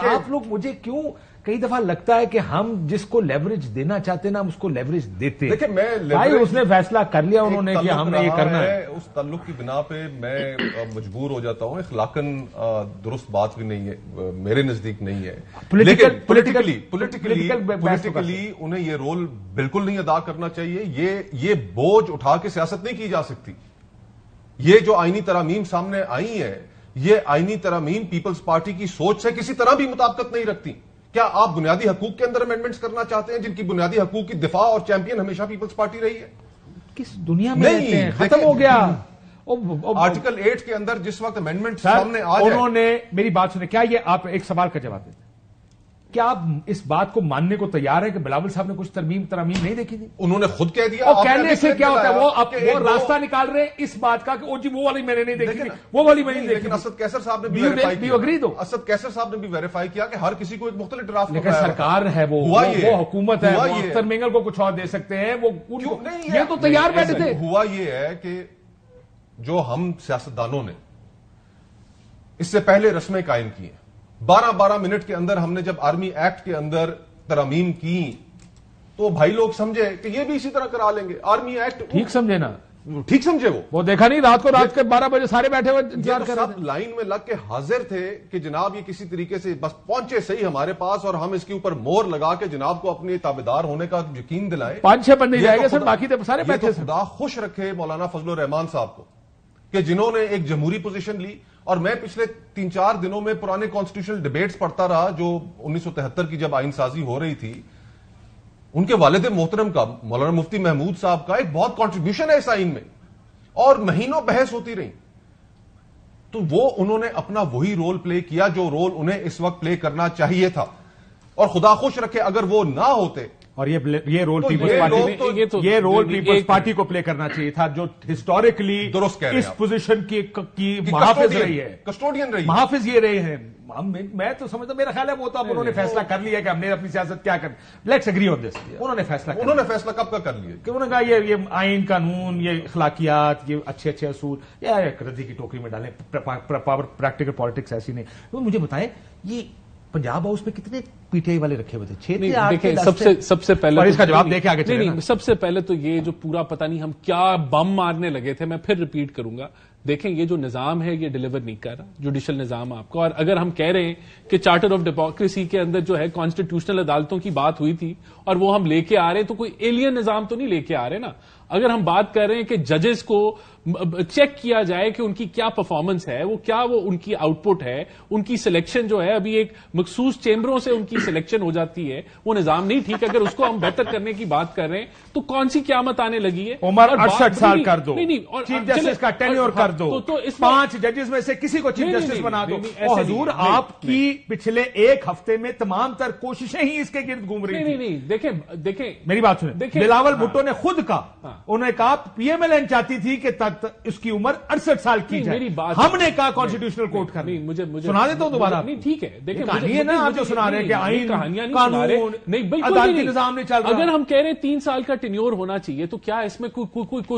Speaker 2: آپ لوگ, مجھے کیوں کئی دفعہ لگتا ہے کہ ہم جس کو لیوریج دینا چاہتے ہیں نا, ہم اس کو لیوریج دیتے.
Speaker 3: دیکھیں, میں
Speaker 2: بھائی اس نے فیصلہ کر لیا انہوں نے کہ ہم نے یہ کرنا ہے.
Speaker 3: اس تعلق کی بنا پہ میں مجبور ہو جاتا ہوں. اخلاقاً درست بات بھی نہیں ہے, میرے نزدیک نہیں ہے. پولیٹیکلی انہیں یہ رول بالکل نہیں ادا کرنا چاہیے. یہ بوجھ اٹھا کے سیاست نہیں کی جا سکتی. یہ جو آئینی ترامیم سامنے آئی ہے, یہ آئینی ترامیم پیپلز پارٹی کی سوچ سے کسی طرح بھی مطابقت نہیں رکھتی. کیا آپ بنیادی حقوق کے اندر امینڈمنٹس کرنا چاہتے ہیں جن کی بنیادی حقوق کی دفاع اور چیمپئن ہمیشہ پیپلز پارٹی رہی ہے؟
Speaker 2: کس دنیا میں رہتے ہیں؟ ختم ہو گیا.
Speaker 3: آرٹیکل 8 کے اندر جس وقت امینڈمنٹ سامنے آ جائے,
Speaker 2: انہوں نے میری بات سنے. کیا یہ آپ ایک سوال کا جواب دیں, کیا آپ اس بات کو ماننے کو تیار ہیں کہ بلاول صاحب نے کچھ ترمیم نہیں دیکھی تھی؟
Speaker 3: انہوں نے خود کہہ دیا.
Speaker 2: اور کہنے سے کیا ہوتا ہے, وہ راستہ نکال رہے ہیں اس بات کا کہ او جی وہ والی میں نے نہیں دیکھی, وہ والی میں نہیں دیکھی.
Speaker 3: اسد کیسر صاحب نے بھی اسد کیسر صاحب نے بھی ویریفائی کیا کہ ہر کسی کو ایک مختلف ڈرافٹ,
Speaker 2: لیکن سرکار ہے, وہ حکومت ہے, وہ اختر مینگل کو کچھ اور دے سکتے ہیں. وہ یہ تو تیار بیٹھے تھے.
Speaker 3: ہوا یہ ہے کہ جو ہم سیاستدانوں نے اس سے پہلے رسمیں قائم کی ہیں, 12 منٹ کے اندر ہم نے جب آرمی ایکٹ کے اندر ترامیم کی تو بھائی لوگ سمجھے کہ یہ بھی اسی طرح کرا لیں گے. آرمی ایکٹ
Speaker 2: ٹھیک سمجھے نا,
Speaker 3: ٹھیک سمجھے. وہ
Speaker 2: دیکھا نہیں, رات کے 12 بجے سارے بیٹھے ہوئے انتظار کر رہے
Speaker 3: تھے, لائن میں لگ کے حاضر تھے کہ جناب یہ کسی طریقے سے بس پہنچے صحیح ہمارے پاس, اور ہم اس کے اوپر مور لگا کے جناب کو اپنے تابعدار ہونے کا یقین دلائیں.
Speaker 2: 5-6 بندے جائے گا سر, باقی تو سارے بیٹھے.
Speaker 3: خدا خوش رکھے مولانا فضل الرحمان صاحب کو کہ جنہوں نے ایک جمہوری پوزیشن لی. اور میں پچھلے 3-4 دنوں میں پرانے کانسٹیٹیوشنل ڈیبیٹس پڑھتا رہا جو 1973 کی جب آئین سازی ہو رہی تھی. ان کے والد محترم کا, مولانا مفتی محمود صاحب کا ایک بہت کنٹریبیوشن ہے اس آئین میں, اور مہینوں بحث ہوتی رہی. تو وہ انہوں نے اپنا وہی رول پلے کیا جو رول انہیں اس وقت پلے کرنا چاہیے تھا, اور خدا خوش رکھے اگر وہ نہ ہوتے.
Speaker 2: اور یہ رول پیپلز پارٹی کو پلے کرنا چاہیے تھا, جو ہسٹوریکلی اس پوزیشن کی محافظ رہی ہے,
Speaker 3: کسٹوڈین رہی ہے,
Speaker 2: محافظ یہ رہے ہیں. میں تو سمجھتا, میرا خیال ہے وہ تو اب انہوں نے فیصلہ کر لیا کہ ہم نے اپنی سیاست کیا کرنی. لیٹس ایگری آن دس. انہوں نے فیصلہ کب کا کر لیا کہ انہوں نے کہا یہ آئین قانون, یہ اخلاقیات, یہ اچھے اصول یا ردی کی ٹوکری میں ڈالیں. پریکٹیکل پالیٹکس ایسی نہیں. مجھے بتائیں, یہ پنجاب ہاؤس میں کتنے پی ٹی آئی والے رکھے ہوئے تھے؟
Speaker 5: سب سے پہلے
Speaker 2: اس کا جواب دے کے آگے چلیں.
Speaker 5: سب سے پہلے تو یہ جو پورا پتہ نہیں ہم کیا بم مارنے لگے تھے, میں پھر ریپیٹ کروں گا. دیکھیں, یہ جو نظام ہے یہ ڈیلیور نہیں کر رہا, جوڈیشل نظام آپ کو. اور اگر ہم کہہ رہے ہیں کہ چارٹر آف ڈیموکریسی کے اندر جو ہے کانسٹیٹیوشنل عدالتوں کی بات ہوئی تھی اور وہ ہم لے کے آ رہے ہیں, تو کوئی ایلین نظام تو نہیں لے کے آ رہے نا. اگر ہم بات کر رہے ہیں کہ ججز کو چیک کیا جائے کہ ان کی کیا پرفارمنس ہے, وہ کیا وہ ان کی آؤٹ پٹ ہے, ان کی سلیکشن جو ہے ابھی ایک مخصوص چیمبروں سے ان کی سلیکشن ہو جاتی ہے, وہ نظام نہیں ٹھیک. اگر اس کو ہم بہتر کرنے کی بات کر رہے ہیں تو کون سی قیامت آنے لگی ہے.
Speaker 2: عمر 68 سال کر دو, چیف جسٹس کا ٹینیور کر دو, 5 ججز میں سے کسی کو چیف جسٹس بنا دو. حضور, آپ کی پچھلے ایک ہفتے میں تمام تر کوششیں ہی اس کے گرد گھوم رہی ہیں.
Speaker 5: نہیں, دیکھیں
Speaker 2: میری بات سنیں. بلاول بھٹو نے خود کہا, انہوں نے کہا پی ایم ایل این چاہتی تھی کہ اس کی عمر 68 سال کی جائے. ہم نے کہا کانسٹیٹیوشنل کورٹ کا.
Speaker 5: مجھے
Speaker 2: سنا دیتا ہوں دوبارہ.
Speaker 5: نہیں ٹھیک ہے, دیکھیں
Speaker 2: کہانی ہے نا, آپ جو سنا رہے ہیں کہ آئین قانون عدالتی نظام نہیں چل رہا.
Speaker 5: اگر ہم کہہ رہے ہیں 3 سال کا ٹینیور ہونا چاہیے, تو کیا اس میں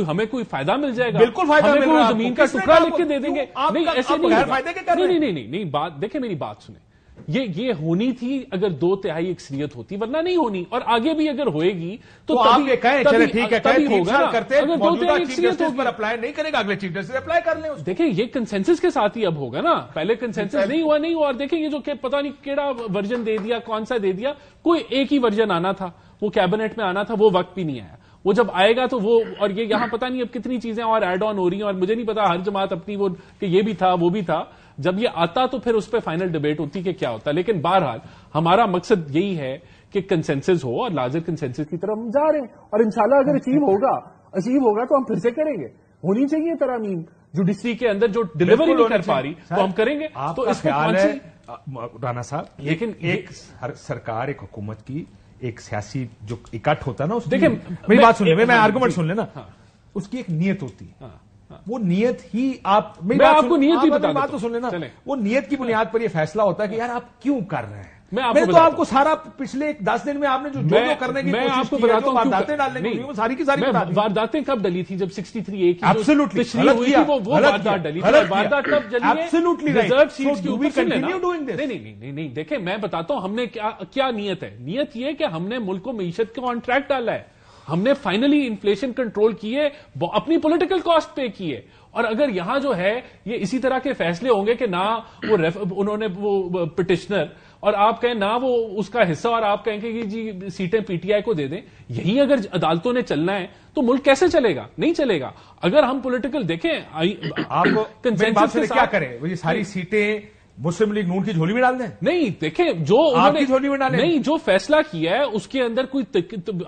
Speaker 5: ہمیں کوئی فائدہ مل جائے گا؟
Speaker 2: بالکل فائدہ مل رہا ہے.
Speaker 5: زمین کا ٹکڑا لکھ کے دے دیں گے.
Speaker 2: نہیں, ایسے
Speaker 5: نہیں, بات دیکھیں, میری بات سنیں. یہ ہونی تھی اگر 2/3 اکثریت ہوتی, ورنہ نہیں ہونی. اور آگے بھی اگر ہوئے گی تو
Speaker 2: آپ یہ کہیں چلے ٹھیک ہے,
Speaker 5: تبھی ہوگا.
Speaker 2: اگر 2/3 اکثریت پر اپلائی نہیں کرے گا, اگلے چیف جسٹس اپلائی کر لیں.
Speaker 5: دیکھیں, یہ کنسنسس کے ساتھ ہی اب ہوگا نا. پہلے کنسنسس نہیں ہوا. اور دیکھیں, یہ جو کہ پتہ نہیں کیڑا ورژن دے دیا, کون سا دے دیا. کوئی ایک ہی ورژن آنا تھا, وہ کیبنٹ میں آنا تھا, وہ وقت بھی نہیں آیا. وہ جب آئے گا تو وہ, اور یہ یہاں پتہ نہیں اب کتنی چیزیں اور ایڈ آن ہو رہی ہیں, اور مجھے نہیں پتا ہر جماعت اپنی وہ کہ یہ بھی تھا وہ بھی تھا. جب یہ آتا تو پھر اس پہ فائنل ڈیبیٹ ہوتی کہ کیا ہوتا. لیکن بہرحال ہمارا مقصد یہی ہے کہ کنسنسس ہو, اور لارجر کنسنسس کی طرف ہم جا رہے ہیں. اور انشاءاللہ اگر اچیو ہوگا تو ہم پھر سے کریں گے. ہونی چاہیے ترامیم جوڈیشری کے اندر جو ڈیلیوری نہیں کر پا رہی, تو ہم کریں گے. تو اس کو
Speaker 2: رانا صاحب, لیکن ایک سرکار, ایک حکومت کی ایک سیاسی جو اکٹھ ہوتا ہے نا, دیکھیں میری بات سنیں, میں آرگومنٹ سن لینا. اس کی ایک نیت ہوتی ہے. وہ نیت ہی
Speaker 5: میں آپ کو نیت ہی بتا
Speaker 2: بات تو سن لینا. وہ نیت کی بنیاد پر یہ فیصلہ ہوتا ہے کہ یار آپ کیوں کر رہے ہیں.
Speaker 5: میں
Speaker 2: تو آپ کو سارا پچھلے 10 دن میں آپ نے جو کرنے کی کوشش کی ہے, جو وارداتیں ڈالنے کی, وہ ساری کی ساری
Speaker 5: وارداتیں کب ڈلی تھی؟ جب 63A کی
Speaker 2: ایبسولوٹلی
Speaker 5: تشریح ہوئی تھی وہ واردات ڈلی تھی. واردات کب جلی ہے؟
Speaker 2: ایبسولوٹلی
Speaker 5: ریزرو سیٹس کے اوپر نہیں دیکھیں میں بتاتا ہوں ہم نے کیا نیت ہے. نیت یہ کہ ہم نے ملک کو معیشت کو آن ٹریک ڈالا ہے. ہم نے فائنلی انفلیشن کنٹرول کیے, اپنی پولیٹیکل کاسٹ پے کیے. اور اگر یہاں جو ہے یہ اسی طرح کے فیصلے ہوں گے کہ نہ وہ انہوں نے وہ پٹیشنر اور آپ کہیں نہ وہ اس کا حصہ, اور آپ کہیں کہ جی سیٹیں پی ٹی آئی کو دے دیں, یہی اگر عدالتوں نے چلنا ہے تو ملک کیسے چلے گا؟ نہیں چلے گا. اگر ہم پولیٹیکل دیکھیں
Speaker 2: آپ کو کیا کریں, یہ ساری سیٹیں مسلم لیگ نون کی جھولی میں ڈال دیں؟
Speaker 5: نہیں دیکھیں جو
Speaker 2: جھولی میں ڈالیں,
Speaker 5: نہیں جو فیصلہ کیا ہے اس کے اندر کوئی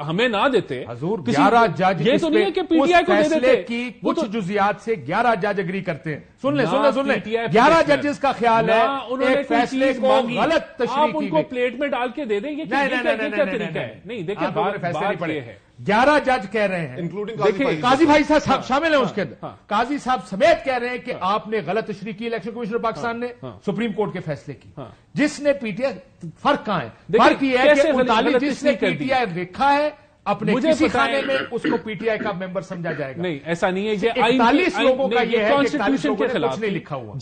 Speaker 5: ہمیں نہ دیتے.
Speaker 2: حضور 11 جج
Speaker 5: یہ تو نہیں ہے کہ پی ٹی آئی کو دے دیتے
Speaker 2: کی کچھ جزیات سے 11 جج اگری کرتے ہیں. سن لیں 11 ججز کا خیال ہے ایک فیصلے کو غلط تشریح
Speaker 5: آپ ان کو پلیٹ میں ڈال کے دے دیں. یہ کیا طریقہ ہے؟ نہیں دیکھیں
Speaker 2: فیصلے نہیں پڑے ہیں. 11 جج کہہ رہے ہیں, قاضی بھائی صاحب شامل ہیں اس کے اندر, قاضی صاحب سمیت کہہ رہے ہیں کہ آپ نے غلط تشریح کی الیکشن کمیشنر پاکستان نے سپریم کورٹ کے فیصلے کی, جس نے پی ٹی آئی. فرق کہاں ہے؟ فرق یہ ہے کہ 39 جس نے پی ٹی آئی لکھا ہے اپنے کسی خانے میں اس کو پی ٹی آئی کا ممبر سمجھا جائے گا.
Speaker 5: نہیں ایسا نہیں ہے. یہ
Speaker 2: 41 لوگوں کا یہ ہے کہ
Speaker 5: کانسٹیٹیوشن کے خلاف
Speaker 2: نہیں لکھا ہوا.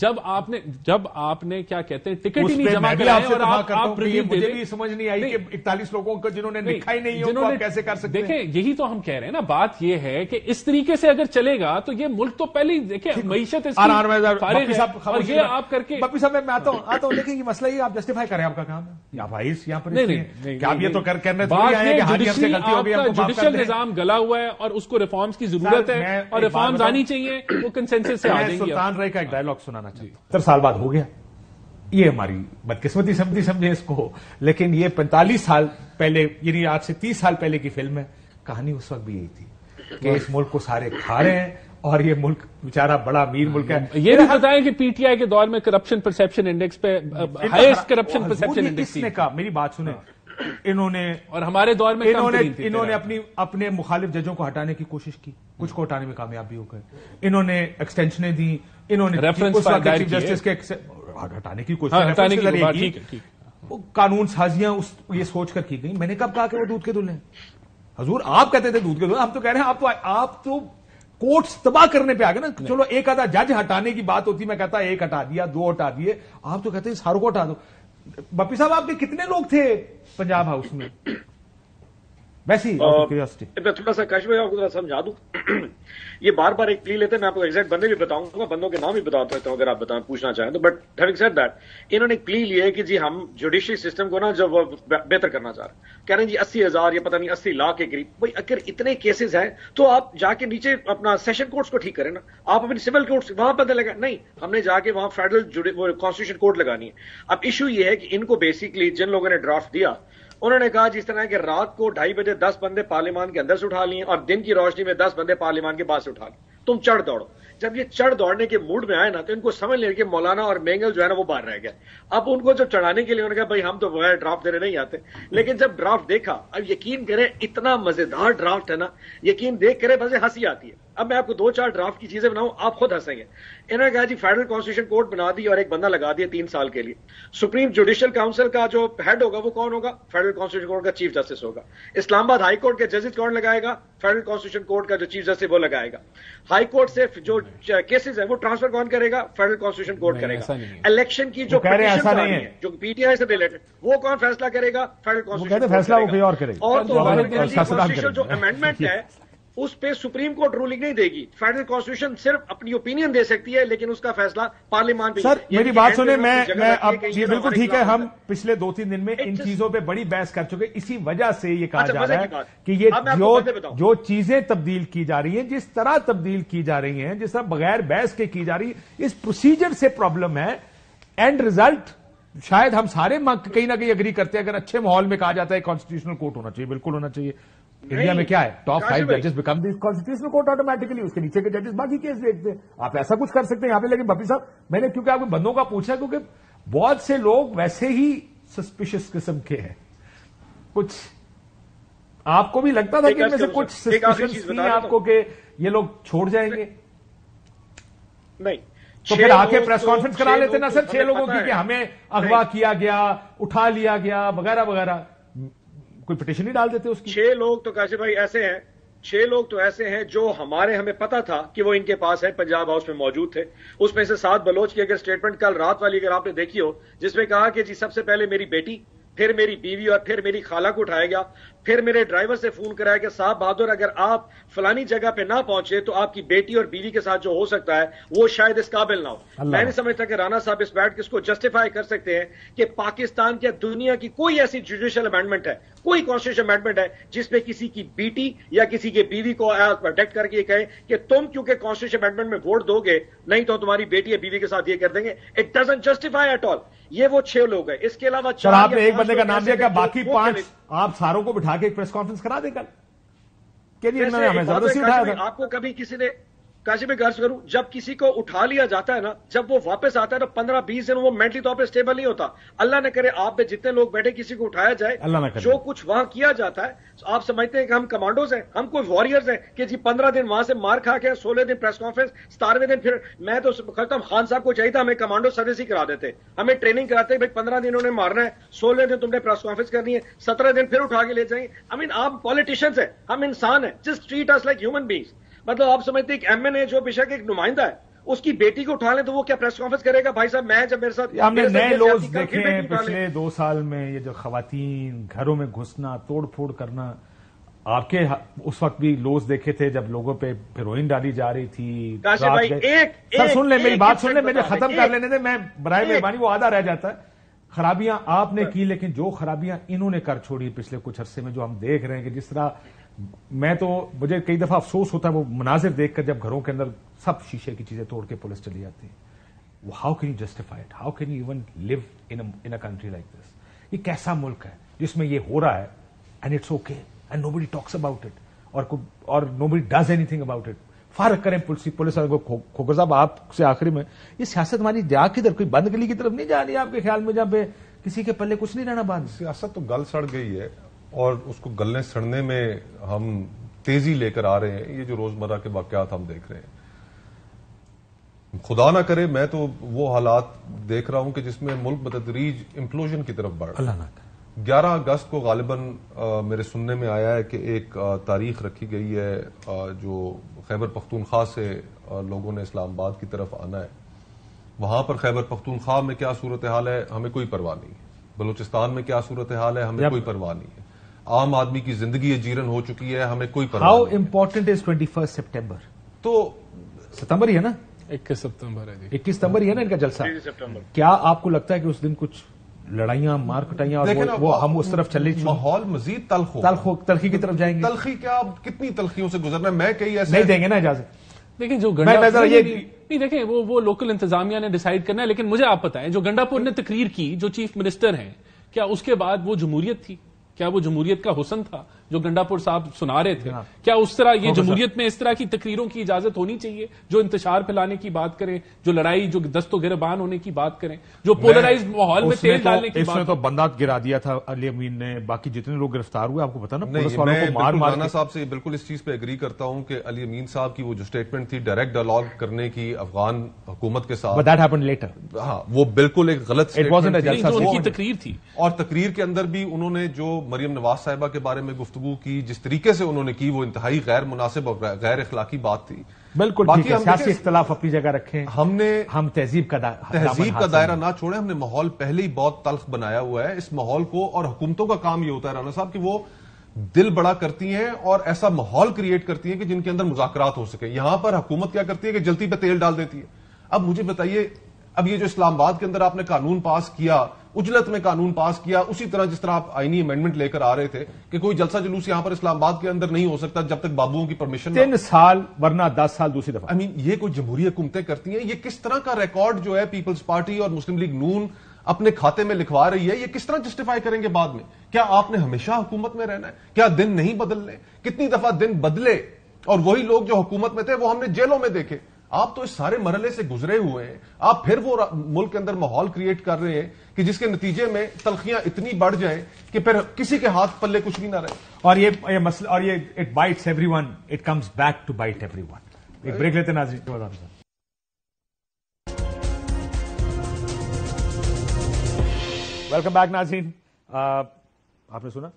Speaker 5: جب آپ نے کیا کہتے ہیں ٹکٹ ہی نہیں جمع کرائے اور آپ
Speaker 2: مجھے بھی سمجھ نہیں آئی کہ 41 لوگوں کو جنہوں نے لکھا ہی نہیں ہے آپ کیسے کر سکتے ہیں.
Speaker 5: دیکھیں یہی تو ہم کہہ رہے ہیں نا, بات یہ ہے کہ اس طریقے سے اگر چلے گا تو یہ ملک تو پہلے ہی دیکھیں معیشت اور یہ آپ کر کے
Speaker 2: بپی صاحب میں آتا ہوں. دیکھیں یہ مسئلہ یہ آپ جسٹیفائی کریں, آپ کا کام ہے یا بھائی یہاں پر آپ یہ تو کرنے
Speaker 5: جوڈیشل نظام گلا ہوا ہے اور اس کو ریفارمز کی ضرورت ہے اور ریفارمز آنی چاہیے. وہ کنسنسس سے آ جائیں گے.
Speaker 2: سلطان رائے کا ایک ڈائلاگ سنانا چاہیے. 70 سال بعد ہو گیا, یہ ہماری بدقسمتی سمجھیں اس کو, لیکن یہ 45 سال پہلے یعنی آج سے 30 سال پہلے کی فلم ہے. کہانی اس وقت بھی یہی تھی کہ اس ملک کو سارے کھا رہے ہیں اور یہ ملک بیچارہ بڑا امیر ملک ہے.
Speaker 5: یہ بھی بتائیں کہ پی ٹی آئی کے دور میں کرپشن پرسپشن انڈیکس پہ ہائیسٹ کرپشن پرسپشن انڈیکس
Speaker 2: نے کہا. میری بات سنیں, انہوں نے
Speaker 5: اور ہمارے دور میں
Speaker 2: انہوں نے اپنے مخالف ججوں کو ہٹانے کی کوشش کی, کچھ کو ہٹانے میں کامیاب بھی ہو گئے. انہوں نے ایکسٹینشنیں دی, انہوں نے چیف جسٹس کے ہٹانے کی کوشش کی. قانون سازیاں یہ سوچ کر کی گئی. میں نے کب کہا کہ وہ دودھ کے دلہے ہیں؟ حضور آپ کہتے تھے دودھ کے دلہے, ہم تو کہہ رہے ہیں آپ تو کورٹس تباہ کرنے پہ آ گئے نا. چلو ایک آدھا جج ہٹانے کی بات ہوتی, میں کہتا ایک ہٹا دیا, 2 ہٹا دیے, آپ تو کہتے ہیں ساروں کو ہٹا دو. بپی صاحب آپ کے کتنے لوگ تھے پنجاب ہاؤس میں؟ ویسی
Speaker 6: میں تھوڑا سا کاش بھائی آپ کو تھوڑا سمجھا دوں. یہ بار بار ایک پلی لیتے ہیں, میں آپ کو ایگزیکٹ بندے بھی بتاؤں گا, بندوں کے نام بھی بتا دیتا ہوں اگر آپ پوچھنا چاہیں تو. بٹ ہیونگ سیڈ دیٹ, انہوں نے ایک پلی لی ہے کہ جی ہم جوڈیشری سسٹم کو نا جو بہتر کرنا چاہ رہے ہیں. کہہ رہے ہیں جی 80,000 یا پتہ نہیں 80 لاکھ کے قریب. بھائی اگر اتنے کیسز ہیں تو آپ جا کے نیچے اپنا سیشن کورٹس کو ٹھیک کریں نا, آپ اپنی سول کورٹس وہاں پتہ لگا. نہیں, ہم نے جا کے وہاں فیڈرل کانسٹیٹیوشن کورٹ لگانی ہے. اب ایشو یہ ہے کہ ان کو بیسکلی جن لوگوں نے ڈرافٹ دیا انہوں نے کہا جس طرح کہ رات کو 2:30 بجے 10 بندے پارلیمان کے اندر سے اٹھا لیے اور دن کی روشنی میں 10 بندے پارلیمان کے بعد سے اٹھا لیے. تم چڑھ دوڑو. جب یہ چڑھ دوڑنے کے موڈ میں آئے نا تو ان کو سمجھ لیں کہ مولانا اور مینگل جو ہے نا وہ باہر رہ گیا. اب ان کو جب چڑھانے کے لیے انہوں نے کہا بھائی ہم تو وہ ڈرافٹ دینے نہیں آتے, لیکن جب ڈرافٹ دیکھا, اب یقین کریں اتنا مزیدار ڈرافٹ ہے نا, یقین دیکھ کرے بس ہنسی آتی ہے. اب میں آپ کو 2-4 ڈرافٹ کی چیزیں بناؤں, آپ خود ہنسیں گے. انہوں نے کہا جی فیڈرل کانسٹیٹیوشن کورٹ بنا دی اور ایک بندہ لگا دیا 3 سال کے لیے. سپریم جوڈیشل کاؤنسل کا جو ہیڈ ہوگا وہ کون ہوگا؟ فیڈرل کانسٹیٹیوشن کورٹ کا چیف جسٹس ہوگا. اسلام آباد ہائی کورٹ کے ججز کون لگائے گا؟ فیڈرل کانسٹیٹیوشن کورٹ کا جو چیف جسٹس وہ لگائے گا. ہائی کورٹ سے جو کیسز ہیں وہ ٹرانسفر کون کرے گا؟ فیڈرل کانسٹیٹیوشن کورٹ کرے گا. الیکشن کی جو جو پی ٹی آئی سے ریلیٹڈ وہ کون فیصلہ کرے گا؟ فیڈرل کانسٹیٹیوشن کرے گا. اور جو امینڈمنٹ ہے اس پہ سپریم کورٹ رولنگ نہیں دے گی. فیڈرل کانسٹیٹیوشن صرف اپنی اوپینین دے سکتی ہے, لیکن اس کا فیصلہ پارلیمان پہ.
Speaker 2: سر میری بات سنیں, میں اب یہ بالکل ٹھیک ہے, ہم پچھلے 2-3 دن میں ان چیزوں پہ بڑی بحث کر چکے. اسی وجہ سے یہ کہا جا رہا ہے کہ یہ جو چیزیں تبدیل کی جا رہی ہیں, جس طرح تبدیل کی جا رہی ہیں, جس طرح بغیر بحث کے کی جا رہی ہے, اس پروسیجر سے پرابلم ہے. اینڈ ریزلٹ شاید ہم سارے کہیں نہ کہیں اگری کرتے ہیں. اگر اچھے ماحول میں کہا جاتا ہے کانسٹیٹیوشنل کورٹ ہونا چاہیے, بالکل ہونا چاہیے. انڈیا میں کیا ہے, ٹاپ 5 ججز become the constitutional court automatically, اس کے نیچے کے ججز باقی کیس دیکھتے ہیں. آپ ایسا کچھ کر سکتے ہیں یہاں پہ. لیکن بپی صاحب میں نے کیونکہ آپ کو بندوں کا پوچھا, کیونکہ بہت سے لوگ ویسے ہی سسپیشس قسم کے ہیں, کچھ آپ کو بھی لگتا تھا کہ ان میں سے کچھ سسپیشنز تھی آپ کو کہ یہ لوگ چھوڑ جائیں گے؟
Speaker 6: نہیں
Speaker 2: تو پھر آ کے پریس کانفرنس کرا لیتے نا سر 6 لوگوں کی کہ ہمیں اغوا کیا گیا، اٹھا لیا گیا وغیرہ وغیرہ، کوئی پٹیشن نہیں ڈال دیتے اس کی؟
Speaker 6: 6 لوگ تو کاشف بھائی ایسے ہیں، 6 لوگ تو ایسے ہیں جو ہمیں پتا تھا کہ وہ ان کے پاس ہے، پنجاب ہاؤس میں موجود تھے. اس میں سے سعد بلوچ کی اگر اسٹیٹمنٹ کل رات والی اگر آپ نے دیکھی ہو، جس میں کہا کہ جی سب سے پہلے میری بیٹی، پھر میری بیوی اور پھر میری خالہ کو اٹھایا گیا، پھر میرے ڈرائیور سے فون کرایا کہ صاحب بہادر اگر آپ فلانی جگہ پہ نہ پہنچے تو آپ کی بیٹی اور بیوی کے ساتھ جو ہو سکتا ہے وہ شاید اس قابل نہ ہو. میں نہیں سمجھتا کہ رانا صاحب اس بات اس کو جسٹیفائی کر سکتے ہیں کہ پاکستان کے دنیا کی کوئی ایسی جوڈیشل امینڈمنٹ ہے، کوئی کانسٹیٹیوشن امینڈمنٹ ہے جس پہ کسی کی بیٹی یا کسی کے بیوی کو پروٹیکٹ کر کے یہ کہے کہ تم کیونکہ کانسٹیٹیوشن امینڈمنٹ میں ووٹ دو گے نہیں تو تمہاری بیٹی یا بیوی کے ساتھ یہ کر دیں گے. It doesn't justify at all. یہ وہ 6 لوگ ہیں. اس کے علاوہ
Speaker 2: سر آپ نے ایک بندے کا نام دیا کہ باقی 5 آپ ساروں کو بٹھا کے ایک پریس کانفرنس کرا دیں کل کہ جی انہوں نے ہمیں زبردستی اٹھایا تھا.
Speaker 6: آپ کو کبھی کسی نے کاشف میں غرض کروں، جب کسی کو اٹھا لیا جاتا ہے نا، جب وہ واپس آتا ہے تو 15-20 دن وہ مینٹلی طور پہ اسٹیبل نہیں ہوتا. اللہ نہ کرے آپ پہ جتنے لوگ بیٹھے کسی کو اٹھایا جائے، جو کچھ وہاں کیا جاتا ہے آپ سمجھتے ہیں کہ ہم کمانڈوز ہیں، ہم کوئی واریئرز ہیں کہ جی 15 دن وہاں سے مار کھا کے 16 دن پریس کانفرنس، 17ویں دن پھر میں تو کہتا ہوں خان صاحب کو چاہیے تھا ہمیں کمانڈو سروس ہی کرا دیتے، ہمیں ٹریننگ کراتے بھائی 15 دن انہوں نے مارنا ہے، 16 دن تم نے پریس کانفرنس کرنی ہے، 17 دن پھر اٹھا کے لے جائیں گے. آئی مین آپ پالیٹیشینز ہیں، ہم انسان ہیں، جسٹ ٹریٹ اس لائک ہیومن بینگز. مطلب آپ سمجھتے ہیں کہ ایم این اے جو بے شک ایک نمائندہ ہے، اس کی بیٹی کو اٹھا لیں تو وہ کیا پریس کانفرنس کرے گا؟ بھائی صاحب میں جب میرے ساتھ
Speaker 2: ہم نے نئے لوز دیکھے ہیں پچھلے 2 سال میں، یہ جو خواتین گھروں میں گھسنا، توڑ پھوڑ کرنا، آپ کے اس وقت بھی لوز دیکھے تھے جب لوگوں پہ ہیروئن ڈالی جا رہی تھی. سر سن لیں میری بات، سن لیں، مجھے ختم کر لینے دیں، میں برائے مہربانی، وہ آدھا رہ جاتا ہے. خرابیاں آپ نے کی لیکن جو خرابیاں انہوں نے کر چھوڑی پچھلے کچھ عرصے میں، جو ہم دیکھ رہے ہیں کہ جس طرح میں تو مجھے کئی دفعہ افسوس ہوتا ہے وہ مناظر دیکھ کر جب گھروں کے اندر سب شیشے کی چیزیں توڑ کے پولیس چلی جاتی ہے. How can you justify it? How can you even live in a country like this? یہ کیسا ملک ہے جس میں یہ ہو رہا ہے and it's okay and nobody talks about it اور nobody does anything about it. فارغ کریں پولیس والوں کو. کھوکر صاحب آپ سے آخری میں، یہ سیاست ہماری جا کدھر، کوئی بند گلی کی طرف نہیں جا رہی آپ کے خیال میں جہاں پہ کسی کے پلے کچھ نہیں رہنا بند؟
Speaker 3: سیاست تو گل سڑ گئی ہے اور اس کو گلنے سڑنے میں ہم تیزی لے کر آ رہے ہیں. یہ جو روزمرہ کے واقعات ہم دیکھ رہے ہیں، خدا نہ کرے میں تو وہ حالات دیکھ رہا ہوں کہ جس میں ملک بتدریج امپلوژن کی طرف بڑھ رہا ہے. 11 اگست کو غالباً میرے سننے میں آیا ہے کہ ایک تاریخ رکھی گئی ہے جو خیبر پختونخوا سے لوگوں نے اسلام آباد کی طرف آنا ہے. وہاں پر خیبر پختونخوا میں کیا صورتحال ہے ہمیں کوئی پرواہ نہیں ہے، بلوچستان میں کیا صورتحال ہے ہمیں کوئی پرواہ نہیں ہے، عام آدمی کی زندگی اجیرن ہو چکی ہے، ہمیں کوئی پرواہ نہیں.
Speaker 2: How important is 21 September? تو ستمبر ہی ہے نا،
Speaker 5: 21 ستمبر ہے جی،
Speaker 2: 21 ستمبر ہی ہے نا ان کا جلسہ. کیا آپ کو لگتا ہے کہ اس دن کچھ لڑائیاں مار کٹائیاں اور وہ ہم اس طرف چلے،
Speaker 3: ماحول مزید
Speaker 2: تلخی کی طرف جائیں گے؟
Speaker 3: تلخی کیا، کتنی تلخیوں سے گزرنا ہے. میں کئی ایسے
Speaker 2: نہیں دیں گے نا اجازت.
Speaker 5: دیکھیں جو نہیں دیکھیں وہ لوکل انتظامیہ نے ڈیسائیڈ کرنا ہے، لیکن مجھے آپ بتائیں جو گنڈا پور نے تقریر کی، جو چیف منسٹر ہیں، کیا اس کے بعد وہ جمہوریت تھی؟ کیا وہ جمہوریت کا حسن تھا جو گنڈا پور صاحب سنا رہے تھے؟ کیا اس طرح یہ جمہوریت میں اس طرح کی تقریروں کی اجازت ہونی چاہیے جو انتشار پھیلانے کی بات کریں، جو لڑائی، جو دست و گریبان ہونے کی بات کریں، جو پولرائز ماحول میں تیل ڈالنے کی بات؟
Speaker 2: اس نے تو بندہ گرا دیا تھا علی امین نے، باقی جتنے لوگ گرفتار ہوئے آپ کو پتا نا پولیس والوں کو مار مار.
Speaker 3: رانا صاحب سے بالکل اس چیز پہ ایگری کرتا ہوں کہ علی امین صاحب کی وہ جو اسٹیٹمنٹ تھی ڈائریکٹ ڈائلاگ کرنے کی افغان حکومت کے ساتھ،
Speaker 2: دیٹ ہیپنڈ لیٹر،
Speaker 3: ہاں وہ بالکل ایک غلط
Speaker 5: تقریر تھی.
Speaker 3: اور تقریر کے اندر بھی انہوں نے جو مریم نواز صاحبہ کے بارے میں گفتگو کی، جس طریقے سے انہوں نے کی، وہ انتہائی غیر مناسب اور غیر اخلاقی بات تھی.
Speaker 2: بالکل ٹھیک ہے، سیاسی اختلاف اپنی جگہ رکھیں، ہم تہذیب کا
Speaker 3: دائرہ نہ چھوڑیں. ہم نے ماحول پہلے ہی بہت تلخ بنایا ہوا ہے اس ماحول کو، اور حکومتوں کا کام یہ ہوتا ہے رانا صاحب کہ وہ دل بڑا کرتی ہیں اور ایسا ماحول کریٹ کرتی ہیں کہ جن کے اندر مذاکرات ہو سکے. یہاں پر حکومت کیا کرتی ہے کہ جلتی پہ تیل ڈال دیتی ہے. اب مجھے بتائیے، اب یہ جو اسلام آباد کے اندر آپ نے قانون پاس کیا، اجلت میں قانون پاس کیا، اسی طرح جس طرح آپ آئینی امینڈمنٹ لے کر آ رہے تھے کہ کوئی جلسہ جلوس یہاں پر اسلام آباد کے اندر نہیں ہو سکتا جب تک بابوؤں کی پرمیشن
Speaker 2: 3 سال ورنہ 10 سال دوسری دفعہ.
Speaker 3: یہ کوئی جمہوری حکومتیں کرتی ہیں. یہ کس طرح کا ریکارڈ جو ہے پیپلز پارٹی اور مسلم لیگ نون اپنے کھاتے میں لکھوا رہی ہے، یہ کس طرح جسٹیفائی کریں گے بعد میں؟ کیا آپ نے ہمیشہ حکومت میں رہنا ہے؟ کیا دن نہیں بدلنے؟ کتنی دفعہ دن بدلے اور وہی لوگ جو حکومت میں تھے وہ ہم نے جیلوں میں دیکھے. آپ تو اس سارے مرحلے سے گزرے ہوئے ہیں, آپ پھر وہ ملک کے اندر ماحول کریٹ کر رہے ہیں کہ جس کے نتیجے میں تلخیاں اتنی بڑھ جائیں کہ پھر کسی کے ہاتھ پلے کچھ بھی نہ رہے.
Speaker 2: اور یہ مسئلہ, اور یہ it bites every one, it comes back to bite every one. ایک بریک لیتے ناظرین. ویلکم بیک ناظرین. آپ نے سنا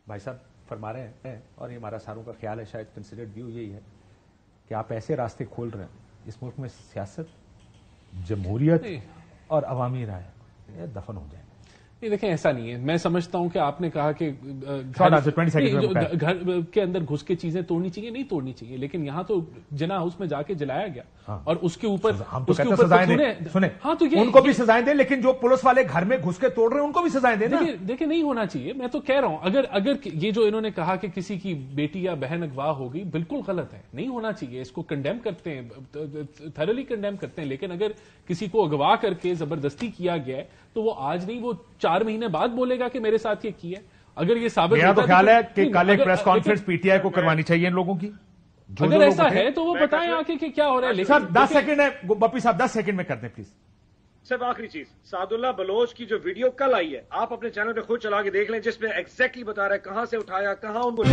Speaker 2: بھائی صاحب فرما رہے ہیں, اور یہ ہمارا ساروں کا خیال ہے, شاید کنسیڈرڈ ویو یہی ہے کہ آپ ایسے راستے کھول رہے ہیں اس ملک میں سیاست, جمہوریت اور عوامی رائے دفن ہو جائیں.
Speaker 5: نہیں دیکھیں, ایسا نہیں ہے. میں سمجھتا ہوں کہ آپ نے کہا کہ گھر کے اندر گھس کے چیزیں توڑنی چاہیے, نہیں توڑنی چاہیے, لیکن یہاں تو جنا ہاؤس میں جا کے جلایا گیا اور اس کے اوپر
Speaker 2: سزائیں دیں. ہاں تو ان کو بھی سزائیں دیں, لیکن جو پولیس والے گھر میں گھس کے توڑ رہے ہیں ان کو بھی سزائیں دیں.
Speaker 5: دیکھیں نہیں ہونا چاہیے. میں تو کہہ رہا ہوں اگر یہ جو انہوں نے کہا کہ کسی کی بیٹی یا بہن اغوا ہو گئی, بالکل غلط ہے, نہیں ہونا چاہیے. اس کو کنڈیم کرتے ہیں, تھرلی کنڈیم کرتے ہیں, لیکن اگر کسی کو اغوا کر کے زبردستی کیا گیا ہے تو وہ آج نہیں, وہ 4 مہینے بعد بولے گا کہ میرے ساتھ یہ کیا ہے. اگر یہ ثابت
Speaker 2: میرا تو خیال ہے کہ کل ایک press conference P T I کو کروانی چاہیے ان لوگوں کی.
Speaker 5: اگر ایسا ہے تو وہ بتائیں آ کے کہ کیا ہو رہا ہے.
Speaker 2: سر 10 سیکنڈ ہے, بپی صاحب 10 سیکنڈ میں کر دیں پلیز.
Speaker 6: صرف آخری چیز, سعد اللہ بلوچ کی جو ویڈیو کل آئی ہے آپ اپنے چینل پہ خود چلا کے دیکھ لیں, جس میں ایگزیکٹلی بتا رہا ہے کہاں سے اٹھایا, کہاں ان کو